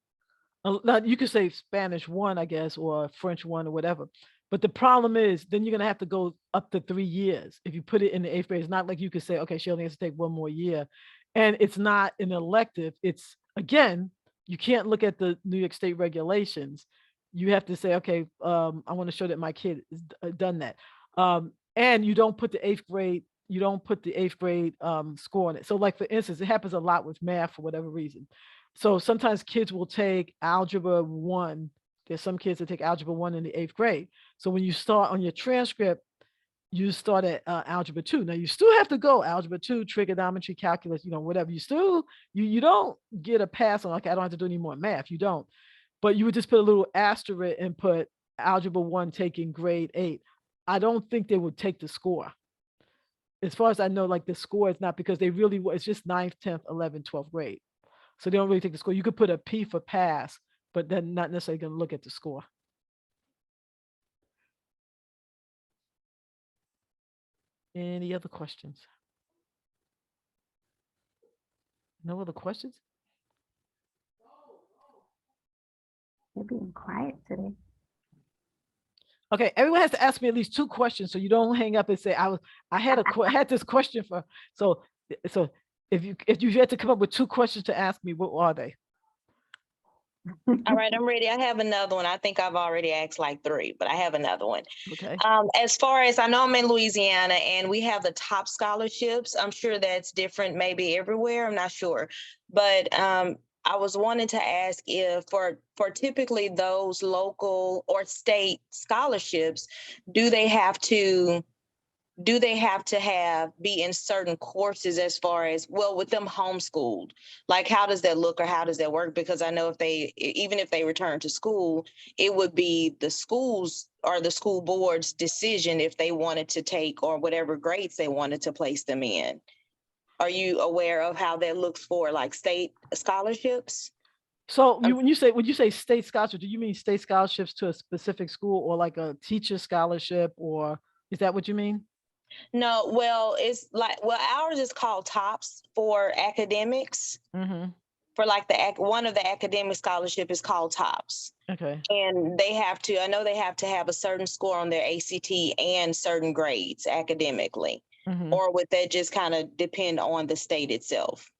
B: now you could say Spanish 1, I guess, or French 1 or whatever. But the problem is, then you're gonna have to go up to 3 years. If you put it in the 8th grade, it's not like you could say, okay, she only has to take 1 more year. And it's not an elective. It's, again, you can't look at the New York State regulations. You have to say, okay, I want to show that my kid has done that. And you don't put the 8th grade, score on it. So like, for instance, it happens a lot with math for whatever reason. So sometimes kids will take algebra 1. There's some kids that take algebra 1 in the 8th grade. So when you start on your transcript, you start at algebra 2. Now you still have to go algebra 2, trigonometry, calculus, whatever. You still, you don't get a pass on, okay, I don't have to do any more math. You don't. But you would just put a little asterisk and put algebra 1 taking grade 8. I don't think they would take the score. As far as I know, like, the score is not, because they really, it's just 9th, 10th, 11th, 12th grade. So they don't really take the score. You could put a P for pass, but then not necessarily going to look at the score. Any other questions? No other questions?
A: They're being quiet today.
B: Okay, everyone has to ask me at least 2 questions, so you don't hang up and say I had this question for. So if you had to come up with 2 questions to ask me, what are they?
F: All right, I'm ready. I have another one. I think I've already asked like 3, but I have another one.
B: Okay.
F: As far as I know, I'm in Louisiana and we have the top scholarships. I'm sure that's different maybe everywhere. I'm not sure. But I was wanting to ask if for typically those local or state scholarships, do they have to be in certain courses, as far as, well, with them homeschooled, like how does that look or how does that work? Because I know even if they return to school, it would be the schools or the school board's decision if they wanted to take, or whatever grades they wanted to place them in. Are you aware of how that looks for like state scholarships?
B: So when you say state scholarship, do you mean state scholarships to a specific school, or like a teacher scholarship, or is that what you mean?
F: No, well, it's like, well, ours is called TOPS for academics.
B: Mm-hmm.
F: For like one of the academic scholarship is called TOPS.
B: Okay.
F: And I know they have to have a certain score on their ACT and certain grades academically.
B: Mm-hmm.
F: Or would that just kind of depend on the state itself?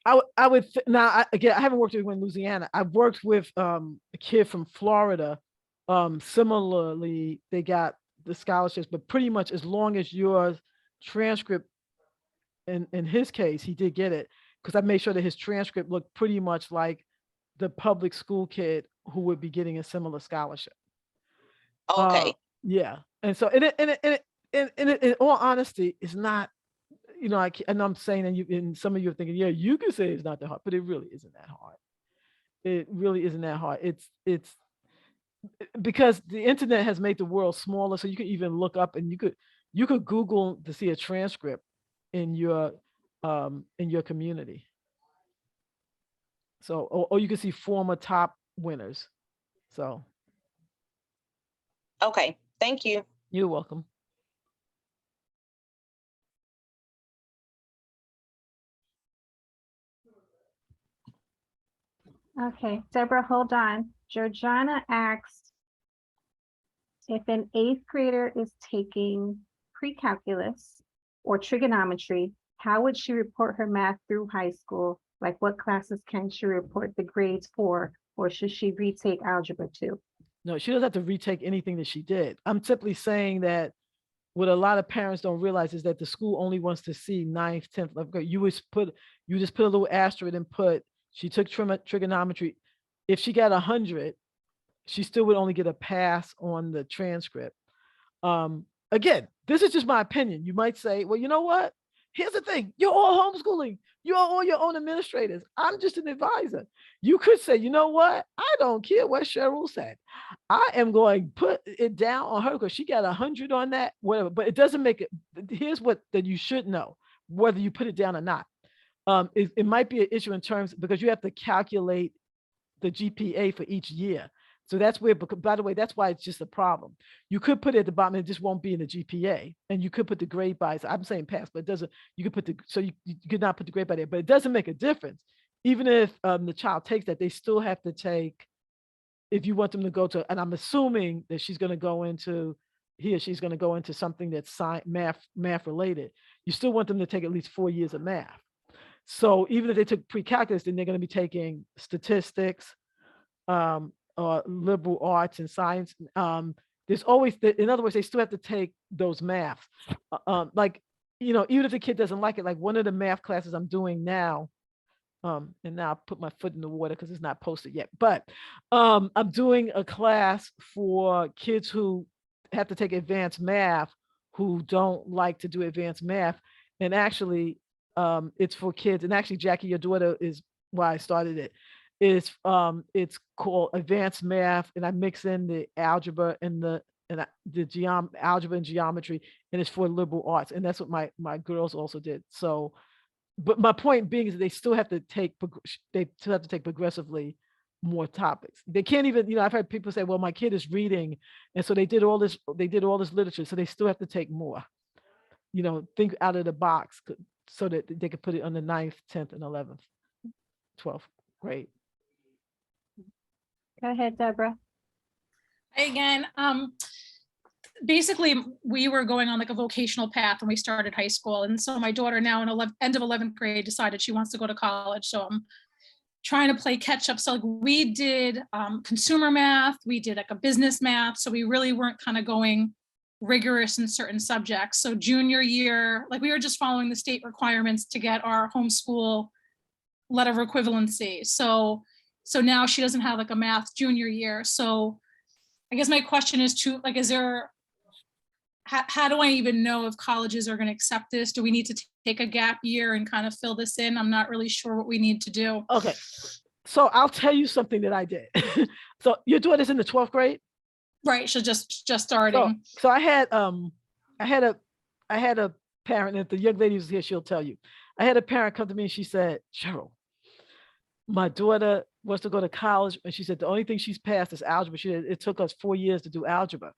B: I would now, again, I haven't worked with one in Louisiana. I've worked with a kid from Florida. Similarly, they got the scholarships, but pretty much as long as your transcript, in his case, he did get it, because I made sure that his transcript looked pretty much like the public school kid who would be getting a similar scholarship.
F: Okay.
B: Yeah. And so, in all honesty, it's not, and I'm saying, and some of you are thinking, yeah, you can say it's not that hard, but it really isn't that hard. It really isn't that hard. It's because the internet has made the world smaller, so you could even look up and you could Google to see a transcript in your community. So, or you can see former top winners. So
F: Okay. Thank you.
B: you're welcome.
A: Okay, Deborah, hold on. Georgiana asked if an 8th grader is taking pre-calculus or trigonometry, how would she report her math through high school? Like what classes can she report the grades for, or should she retake algebra too?
B: No, she doesn't have to retake anything that she did. I'm simply saying that what a lot of parents don't realize is that the school only wants to see 9th, 10th, 11th grade. You just put a little asterisk and put, she took trigonometry. If she got 100, she still would only get a pass on the transcript. Again, this is just my opinion. You might say, well, you know what? Here's the thing. You're all homeschooling. You're all your own administrators. I'm just an advisor. You could say, you know what? I don't care what Cheryl said. I am going to put it down on her because she got 100 on that, whatever. But it doesn't make it. Here's what that you should know, whether you put it down or not. It might be an issue in terms because you have to calculate the GPA for each year. So that's where, by the way, that's why it's just a problem. You could put it at the bottom, it just won't be in the GPA. And you could put the grade by, so I'm saying pass, but it doesn't, you could put you could not put the grade by there, but it doesn't make a difference. Even if the child takes that, they still have to take, if you want them to go to, and I'm assuming that she's going to go into, he or she's going to go into something that's math related. You still want them to take at least 4 years of math. So even if they took pre-calculus, then they're going to be taking statistics, liberal arts and science. There's always, in other words, they still have to take those math. Like, even if the kid doesn't like it, like one of the math classes I'm doing now, and now I put my foot in the water because it's not posted yet, but I'm doing a class for kids who have to take advanced math, who don't like to do advanced math. And actually, it's for kids. And actually, Jackie, your daughter is why I started it. It's called advanced math, and I mix in the algebra and the algebra and geometry, and it's for liberal arts, and that's what my girls also did. So, but my point being is they still have to take progressively more topics. They can't even, I've heard people say, well, my kid is reading, and so they did all this literature, so they still have to take more. Think out of the box so that they could put it on the 9th, 10th, and 11th, 12th grade.
A: Go ahead, Deborah.
D: Again, basically we were going on like a vocational path when we started high school. And so my daughter now in end of 11th grade decided she wants to go to college. So I'm trying to play catch up. So like we did consumer math, we did like a business math. So we really weren't kind of going rigorous in certain subjects. So junior year, like we were just following the state requirements to get our homeschool letter of equivalency. So now she doesn't have like a math junior year. So I guess my question is how do I even know if colleges are going to accept this? Do we need to take a gap year and kind of fill this in? I'm not really sure what we need to do.
B: Okay. So I'll tell you something that I did. So your daughter's in the 12th grade?
D: Right. She's just starting.
B: So I had a parent, and if the young lady was here, she'll tell you. I had a parent come to me and she said, Cheryl, my daughter wants to go to college. And she said, the only thing she's passed is algebra. She said, it took us 4 years to do algebra.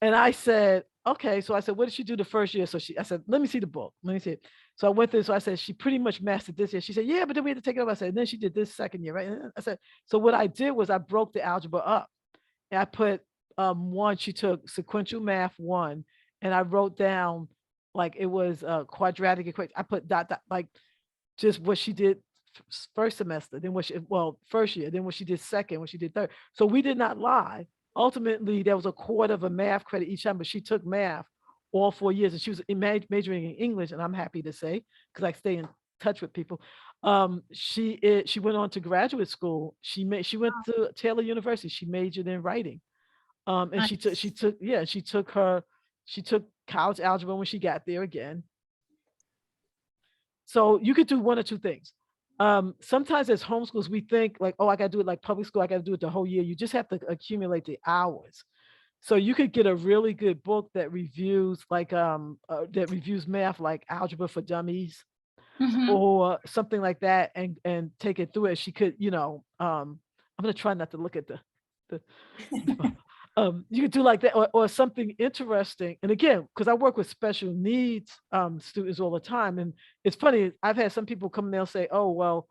B: And I said, okay. So I said, what did she do the first year? So I said, let me see the book. Let me see it. So I went through. So I said, she pretty much mastered this year. She said, yeah, but then we had to take it over. I said, and then she did this second year, right? And I said, so what I did was I broke the algebra up. And I put one, she took sequential math 1, and I wrote down like it was a quadratic equation. I put dot, like just what she did first semester, then first year, then what she did second, what she did third. So we did not lie. ultimately there was a quarter of a math credit each time, but she took math all 4 years, and she was majoring in English, and I'm happy to say, because I stay in touch with people. She went on to graduate school. She went to Taylor University. She majored in writing. And she took college algebra when she got there again. So you could do one or two things. Sometimes as homeschools, we think like, oh, I got to do it like public school. I got to do it the whole year. You just have to accumulate the hours. So you could get a really good book that reviews math, like Algebra for Dummies
D: Mhm.
B: or something like that, and take it through it. She could, I'm gonna try not to look at the you could do like that, or something interesting. And again, because I work with special needs students all the time, and it's funny, I've had some people come and they'll say, oh, well,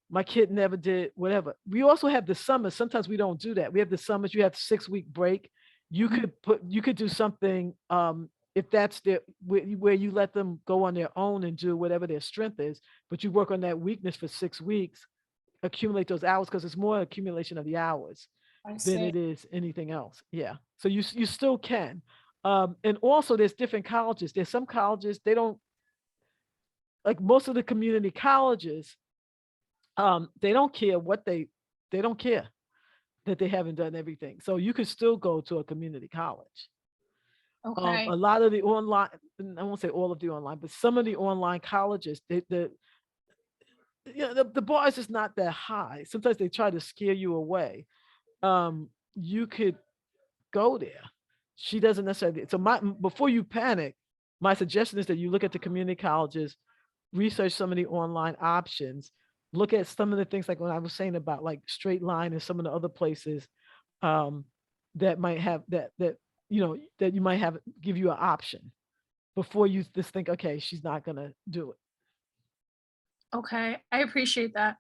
B: my kid never did whatever. We also have the summers. Sometimes we don't do that. We have the summers, you have 6-week break. You could do something if that's where you let them go on their own and do whatever their strength is, but you work on that weakness for 6 weeks, accumulate those hours, because it's more accumulation of the hours
D: I
B: than
D: see.
B: it is anything else. Yeah. So you still can. And also there's different colleges. There's some colleges, they don't, like most of the community colleges, they don't care they don't care that they haven't done everything. So you could still go to a community college.
D: Okay.
B: A lot of the online, I won't say all of the online, but some of the online colleges, the bar is just not that high. Sometimes they try to scare you away. You could go there. She doesn't necessarily. So before you panic, my suggestion is that you look at the community colleges, research some of the online options, look at some of the things like when I was saying about like Straight Line and some of the other places that might have that you might have give you an option before you just think, okay, she's not gonna do it.
D: Okay. I appreciate that.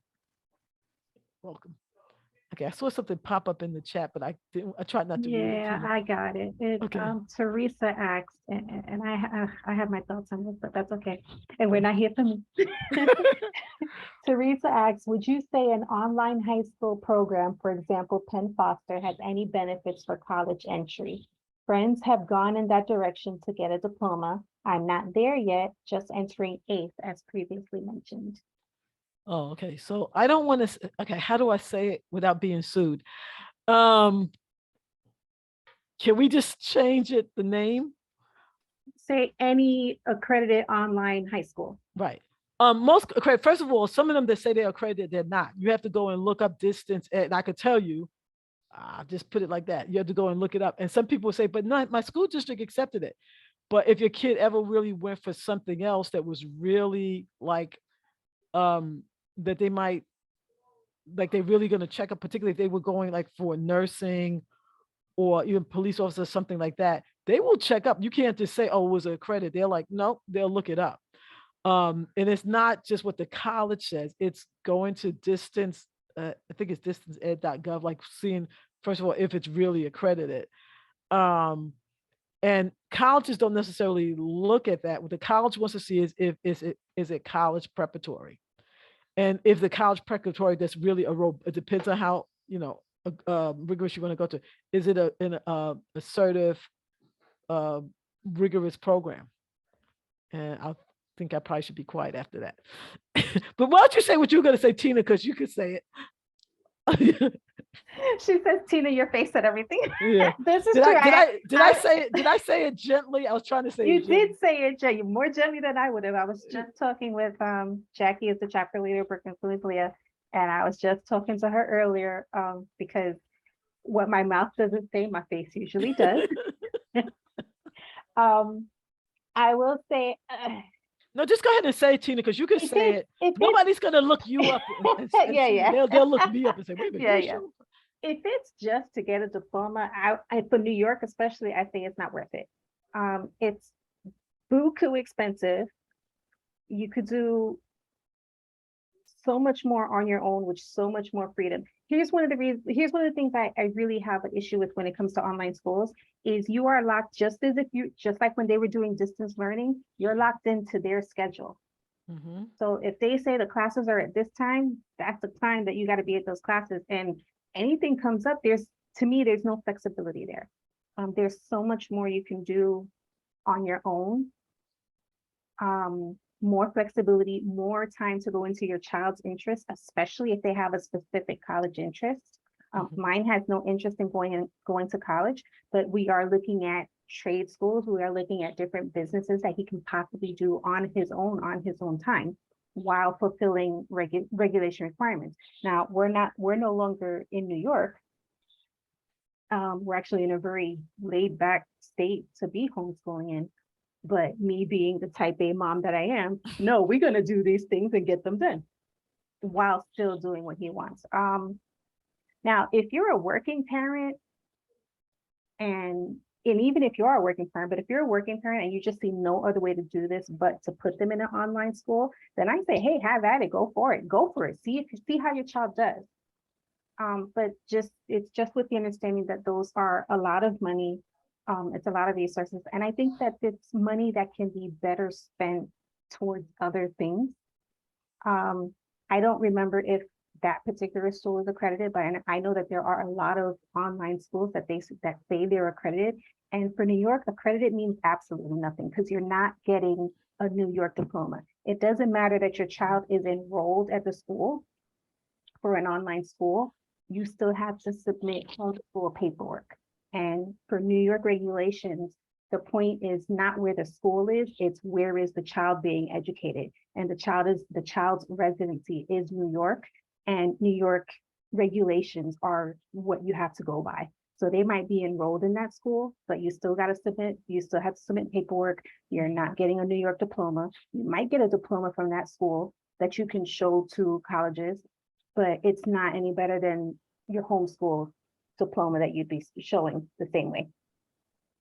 B: Welcome. Okay, I saw something pop up in the chat, but I tried not to read it.
A: Yeah, I got it. It
B: Okay.
A: Teresa asked, and I have my thoughts on this, but that's okay. And we're not here for me. Teresa asks, would you say an online high school program, for example, Penn Foster, has any benefits for college entry? Friends have gone in that direction to get a diploma. I'm not there yet, just entering 8th, as previously mentioned.
B: Oh, okay. So I don't want to. Okay, how do I say it without being sued? Can we just change it, the name?
A: Say any accredited online high school.
B: Right. First of all, some of them that say they're accredited, they're not. You have to go and look up distance, and I could tell you, just put it like that. You have to go and look it up. And some people say, but no, my school district accepted it. But if your kid ever really went for something else that was really like, that they might, like they're really going to check up, particularly if they were going like for nursing or even police officer, something like that, they will check up. You can't just say, oh, it was accredited. They're like, no, they'll look it up. And it's not just what the college says, it's going to distance, I think it's distanceed.gov, like seeing, first of all, if it's really accredited. And colleges don't necessarily look at that. What the college wants to see is if is it college preparatory. And if the college preparatory, that's really it depends on how, rigorous you want to go to. Is it an assertive, rigorous program? And I think I probably should be quiet after that. But why don't you say what you were going to say, Tina, because you could say it.
A: She says, Tina, your face said everything.
B: Yeah.
A: This is
B: Did
A: true.
B: I say it? Did I say it gently? I was trying to say
A: You
B: it gently.
A: did say it more gently than I would have. I was just talking with Jackie, is the chapter leader, Brooklyn Leah, and I was just talking to her earlier because what my mouth doesn't say, my face usually does. I will say.
B: No, just go ahead and say it, Tina, because you can say it. Nobody's going to look you up.
A: Yeah.
B: They'll look me up and say, wait a minute.
A: Yeah. If it's just to get a diploma, for New York especially, I think it's not worth it. It's buku expensive. You could do so much more on your own with so much more freedom. Here's one of the things I really have an issue with when it comes to online schools is you are locked just like when they were doing distance learning, you're locked into their schedule.
B: Mm-hmm.
A: So if they say the classes are at this time, that's the time that you got to be at those classes. And anything comes up, there's to me, there's no flexibility there. There's so much more you can do on your own. More flexibility, more time to go into your child's interest, especially if they have a specific college interest. Mine has no interest in going to college, but we are looking at trade schools. We are looking at different businesses that he can possibly do on his own time, while fulfilling regulation requirements. Now, we're no longer in New York. We're actually in a very laid back state to be homeschooling in. But me being the type A mom that I am, no, we're going to do these things and get them done while still doing what he wants. Now, if you're a working parent, and even if you are a working parent, but if you're a working parent and you just see no other way to do this but to put them in an online school, then I say, hey, have at it, go for it. See how your child does. But it's just with the understanding that those are a lot of money. It's a lot of resources. And I think that it's money that can be better spent towards other things. I don't remember if that particular school is accredited, but I know that there are a lot of online schools that say they're accredited. And for New York, accredited means absolutely nothing, because you're not getting a New York diploma. It doesn't matter that your child is enrolled at the school for an online school. You still have to submit homeschool paperwork. And for New York regulations, the point is not where the school is, it's where is the child being educated. And the child's residency is New York, and New York regulations are what you have to go by. So they might be enrolled in that school, but you still have to submit paperwork. You're not getting a New York diploma. You might get a diploma from that school that you can show to colleges, but it's not any better than your homeschool diploma that you'd be showing the same way.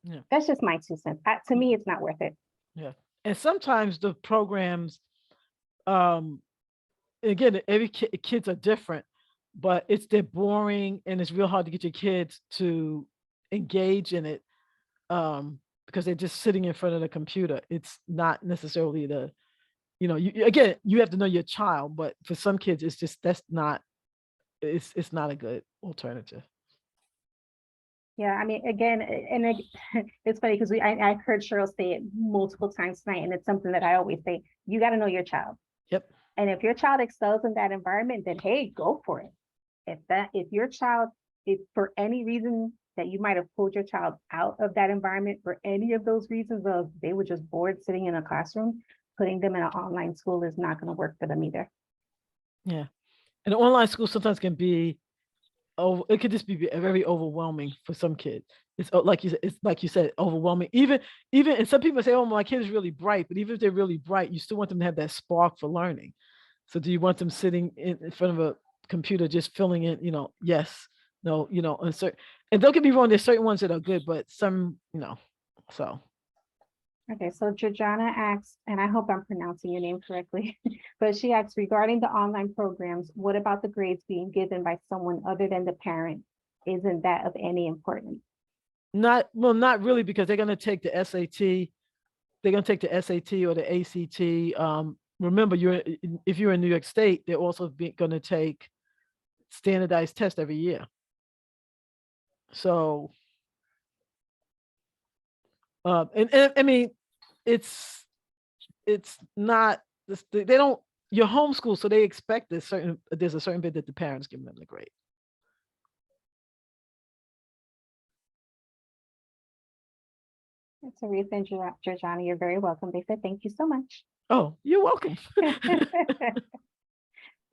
B: Yeah.
A: That's just my 2 cents. To me, it's not worth it.
B: Yeah. And sometimes the programs, again, every kids are different, but they're boring, and it's real hard to get your kids to engage in it, because they're just sitting in front of the computer. It's not necessarily you have to know your child, but for some kids, it's not a good alternative.
A: Yeah, I mean, again, it's funny because I heard Cheryl say it multiple times tonight, and it's something that I always say, you got to know your child.
B: Yep.
A: And if your child excels in that environment, then hey, go for it. If your child, if for any reason that you might have pulled your child out of that environment for any of those reasons of they were just bored sitting in a classroom, putting them in an online school is not going to work for them either.
B: Yeah. And the online school sometimes can be, it could just be very overwhelming for some kids. It's like you said, overwhelming. Even and some people say, oh, my kid is really bright, but even if they're really bright, you still want them to have that spark for learning. So do you want them sitting in front of a computer just filling in, yes, no, and don't get me wrong, there's certain ones that are good, but some, so.
A: Okay, so Georgiana asks, and I hope I'm pronouncing your name correctly, but she asks, regarding the online programs, what about the grades being given by someone other than the parent? Isn't that of any importance?
B: Not really, because they're going to take the SAT. They're going to take the SAT or the ACT. Remember, if you're in New York State, they're also going to take standardized tests every year. So, and I mean, it's not, they don't, you're homeschooled, so they expect there's a certain bit that the parents give them the grade.
A: It's Aretha and Georgiana, you're very welcome. They said, thank you so much.
B: Oh, you're welcome.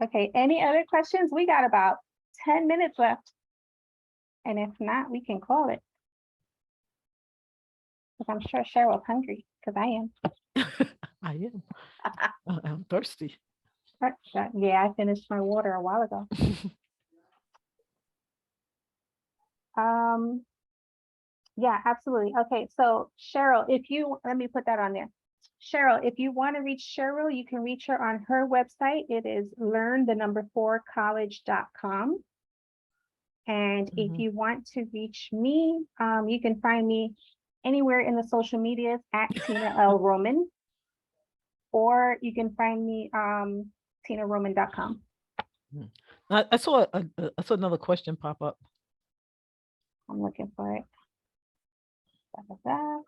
A: Okay, any other questions? We got about 10 minutes left. And if not, we can call it. Because I'm sure Cheryl's hungry, because I am.
B: I am. I'm thirsty.
A: Yeah, I finished my water a while ago. Yeah, absolutely. Okay, so Cheryl, let me put that on there. Cheryl, if you want to reach Cheryl, you can reach her on her website. It is learn4college.com. And if you want to reach me, you can find me anywhere in the social medias at Tina L. Roman, or you can find me tinaroman.com.
B: I saw another question pop up.
A: I'm looking for it. Da, da, da.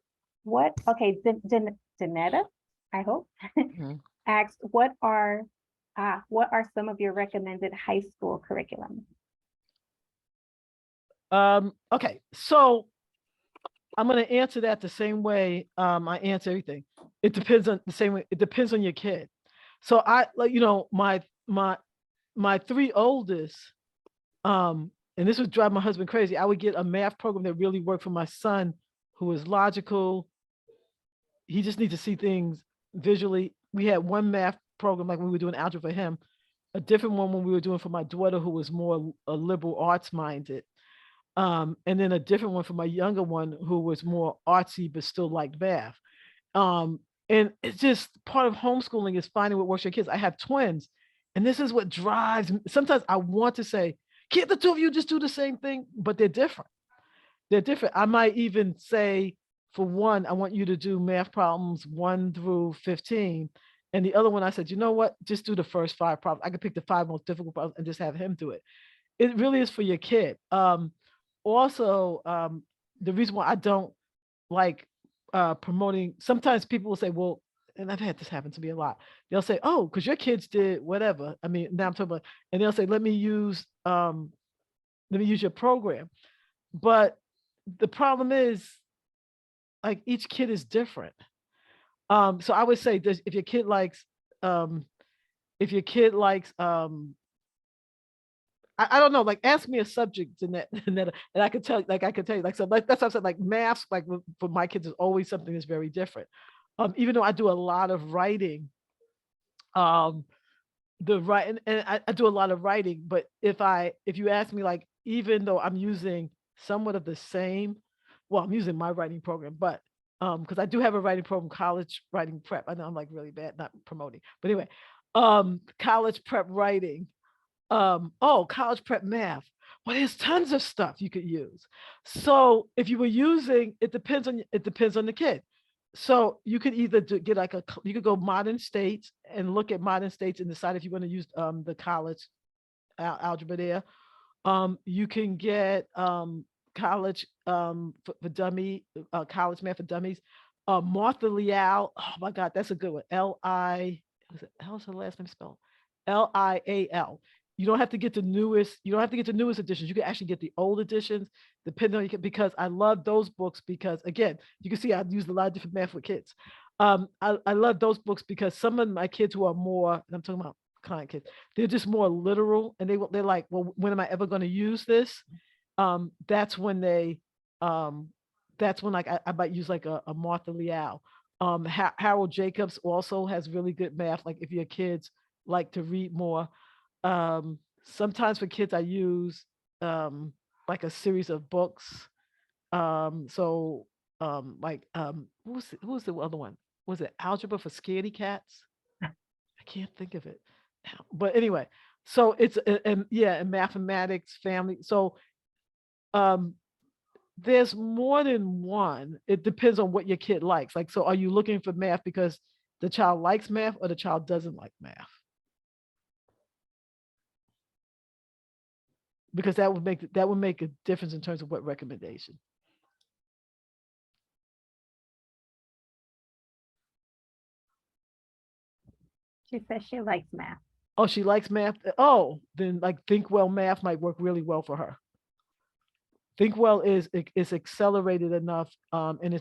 A: What, okay, Danetta, I hope,
B: Mhm.
A: asks, what are some of your recommended high school curriculum?
B: Okay, so I'm going to answer that the same way I answer everything. It depends on the same way. It depends on your kid. So I like, my three oldest, and this would drive my husband crazy. I would get a math program that really worked for my son, who is logical. He just needs to see things visually. We had one math program, like when we were doing algebra for him, a different one when we were doing for my daughter, who was more liberal arts minded. And then a different one for my younger one, who was more artsy, but still liked math. And it's just part of homeschooling is finding what works for your kids. I have twins, and this is what drives me. Sometimes I want to say, can't the two of you just do the same thing? But they're different. They're different. I might even say, for one, I want you to do math problems 1 through 15. And the other one, I said, you know what? Just do the first 5 problems. I could pick the 5 most difficult problems and just have him do it. It really is for your kid. Also, the reason why I don't like promoting, sometimes people will say, well, and I've had this happen to me a lot. They'll say, oh, because your kids did whatever. I mean, now I'm talking about, and they'll say, let me use your program. But the problem is, like, each kid is different. So I would say this, if your kid likes, I don't know, like, ask me a subject in that, and I could tell, like, so like, that's what I said, like math, like for my kids is always something that's very different. Even though I do a lot of writing, I do a lot of writing, but if you ask me, like, even though I'm using somewhat of the same, well, I'm using my writing program, but because I do have a writing program, college writing prep. I know I'm like really bad, not promoting, but anyway, college prep writing. College prep math. Well, there's tons of stuff you could use. So if you were using, it depends on the kid. So you could either get like you could go modern states and look at modern states and decide if you want to use the college algebra there. You can get college for dummy, college math for dummies. Martha Liao, oh my God, that's a good one. How's her last name spelled? Lial. You don't have to get the newest. You don't have to get the newest editions. You can actually get the old editions, depending on because I love those books because, again, you can see I've used a lot of different math with kids. I love those books because some of my kids who are more, and I'm talking about client kids, they're just more literal, and they're like, well, when am I ever going to use this? That's when like I might use like a Martha Liao. Harold Jacobs also has really good math. Like if your kids like to read more. Sometimes for kids, I use like a series of books. Who was the other one? Was it Algebra for Scaredy Cats? I can't think of it now. But anyway, so it's and mathematics, family. So there's more than one. It depends on what your kid likes. Like, so are you looking for math because the child likes math or the child doesn't like math? Because that would make a difference in terms of what recommendation.
A: She says she likes math.
B: Oh, she likes math. Oh, then like Think Well math might work really well for her. Think Well is accelerated enough, and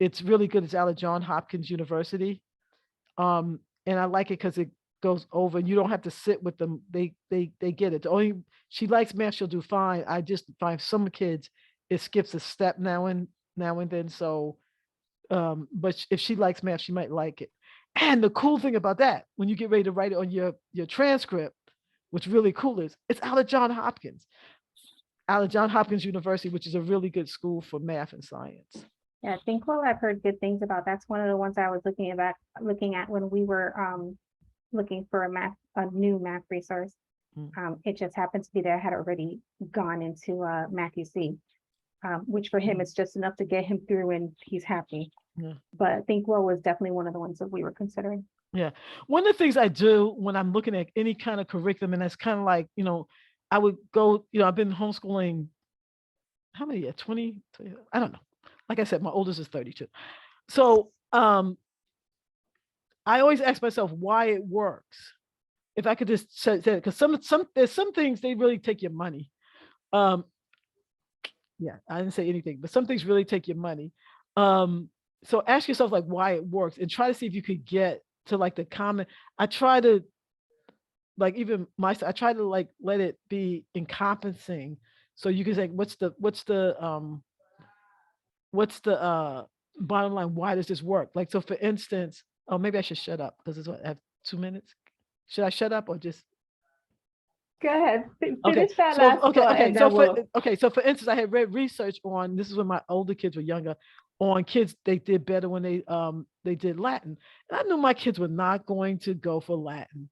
B: it's really good. It's out of Johns Hopkins University, and I like it because it goes over, and you don't have to sit with them. They get it. She likes math, she'll do fine. I just find some kids it skips a step now and then. So, but if she likes math, she might like it. And the cool thing about that, when you get ready to write it on your transcript, what's really cool is it's out of Johns Hopkins University, which is a really good school for math and science.
A: Yeah, I think I've heard good things about. That's one of the ones I was looking at when we were looking for a new math resource. It just happened to be that I had already gone into Matthew C, which for him is just enough to get him through and he's happy.
B: Yeah.
A: But ThinkWell was definitely one of the ones that we were considering.
B: Yeah. One of the things I do when I'm looking at any kind of curriculum, and that's kind of like, I would go, I've been homeschooling how many? 20, I don't know. Like I said, my oldest is 32. So I always ask myself why it works. If I could just say, because there's some things they really take your money. Yeah, I didn't say anything, but some things really take your money. So ask yourself like why it works and try to see if you could get to like the common. I try to like even I try to like let it be encompassing. So you can say, what's the bottom line? Why does this work? Like, so for instance, oh, maybe I should shut up because it's what I have 2 minutes. Should I shut up or just?
A: Go ahead.
B: Okay,
A: Finish that
B: so
A: last
B: okay,
A: thought,
B: okay,
A: and
B: so
A: then we'll.
B: so for instance, I had read research on this is when my older kids were younger, on kids they did better when they did Latin. And I knew my kids were not going to go for Latin.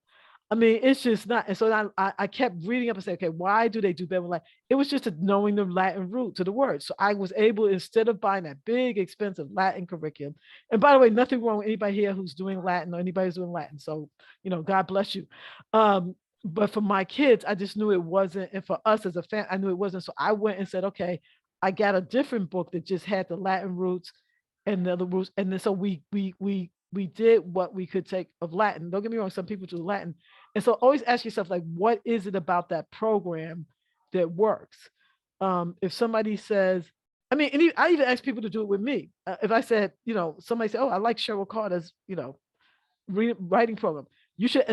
B: I mean, it's just not. And so I kept reading up and saying, okay, why do they do better with Latin? It was just knowing the Latin root to the word. So I was able, instead of buying that big, expensive Latin curriculum, and by the way, nothing wrong with anybody here who's doing Latin or anybody who's doing Latin. So, God bless you. But for my kids, I just knew it wasn't. And for us as a family, I knew it wasn't. So I went and said, okay, I got a different book that just had the Latin roots and the other roots. And then so we did what we could take of Latin. Don't get me wrong, some people do Latin. And so always ask yourself, like, what is it about that program that works? If somebody says, I mean, I even ask people to do it with me. If I said, somebody said, oh, I like Cheryl Carter's, writing program. You should,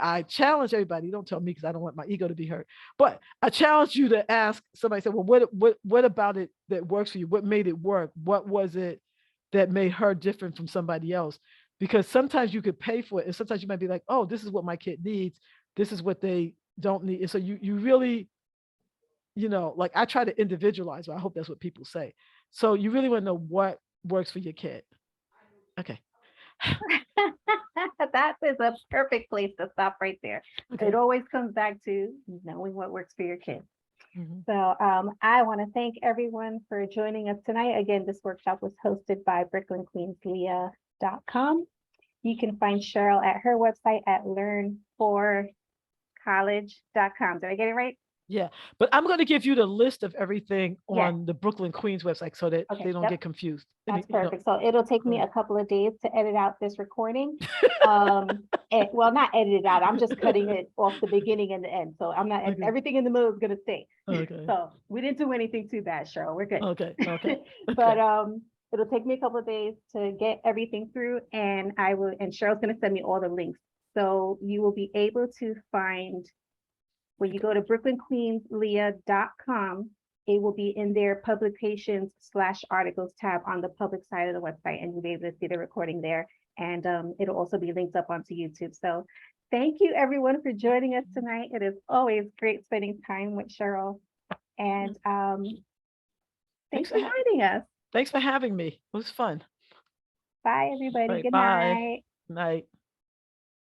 B: I challenge everybody, don't tell me because I don't want my ego to be hurt, but I challenge you to ask somebody, say, well, what about it that works for you? What made it work? What was it that made her different from somebody else? Because sometimes you could pay for it. And sometimes you might be like, oh, this is what my kid needs. This is what they don't need. And so you really, like I try to individualize, but I hope that's what people say. So you really want to know what works for your kid. Okay.
A: That is a perfect place to stop right there.
B: Okay.
A: It always comes back to knowing what works for your kids.
B: Mhm.
A: So I want to thank everyone for joining us tonight. Again, this workshop was hosted by BrooklynQueensLeah.com. You can find Cheryl at her website at learnforcollege.com. Did I get it right?
B: Yeah, but I'm going to give you the list of everything
A: Yes.
B: on the Brooklyn Queens website so that
A: Okay,
B: they don't
A: yep.
B: get confused.
A: That's perfect. So it'll take me
B: cool.
A: a couple of days to edit out this recording. Well, not edit it out. I'm just cutting it off the beginning and the end. So I'm not,
B: Okay.
A: everything in the middle is going to stay.
B: Okay.
A: So we didn't do anything too bad, Cheryl. We're good.
B: Okay.
A: But it'll take me a couple of days to get everything through, and Cheryl's going to send me all the links. So you will be able to find, when you go to BrooklynQueensLeah.com, it will be in their publications/articles tab on the public side of the website, and you'll be able to see the recording there. And it'll also be linked up onto YouTube. So thank you everyone for joining us tonight. It is always great spending time with Cheryl. And thanks for joining us.
B: Thanks for having me. It was fun.
A: Bye, everybody.
B: Right,
A: Good
B: bye.
A: night.
B: Night.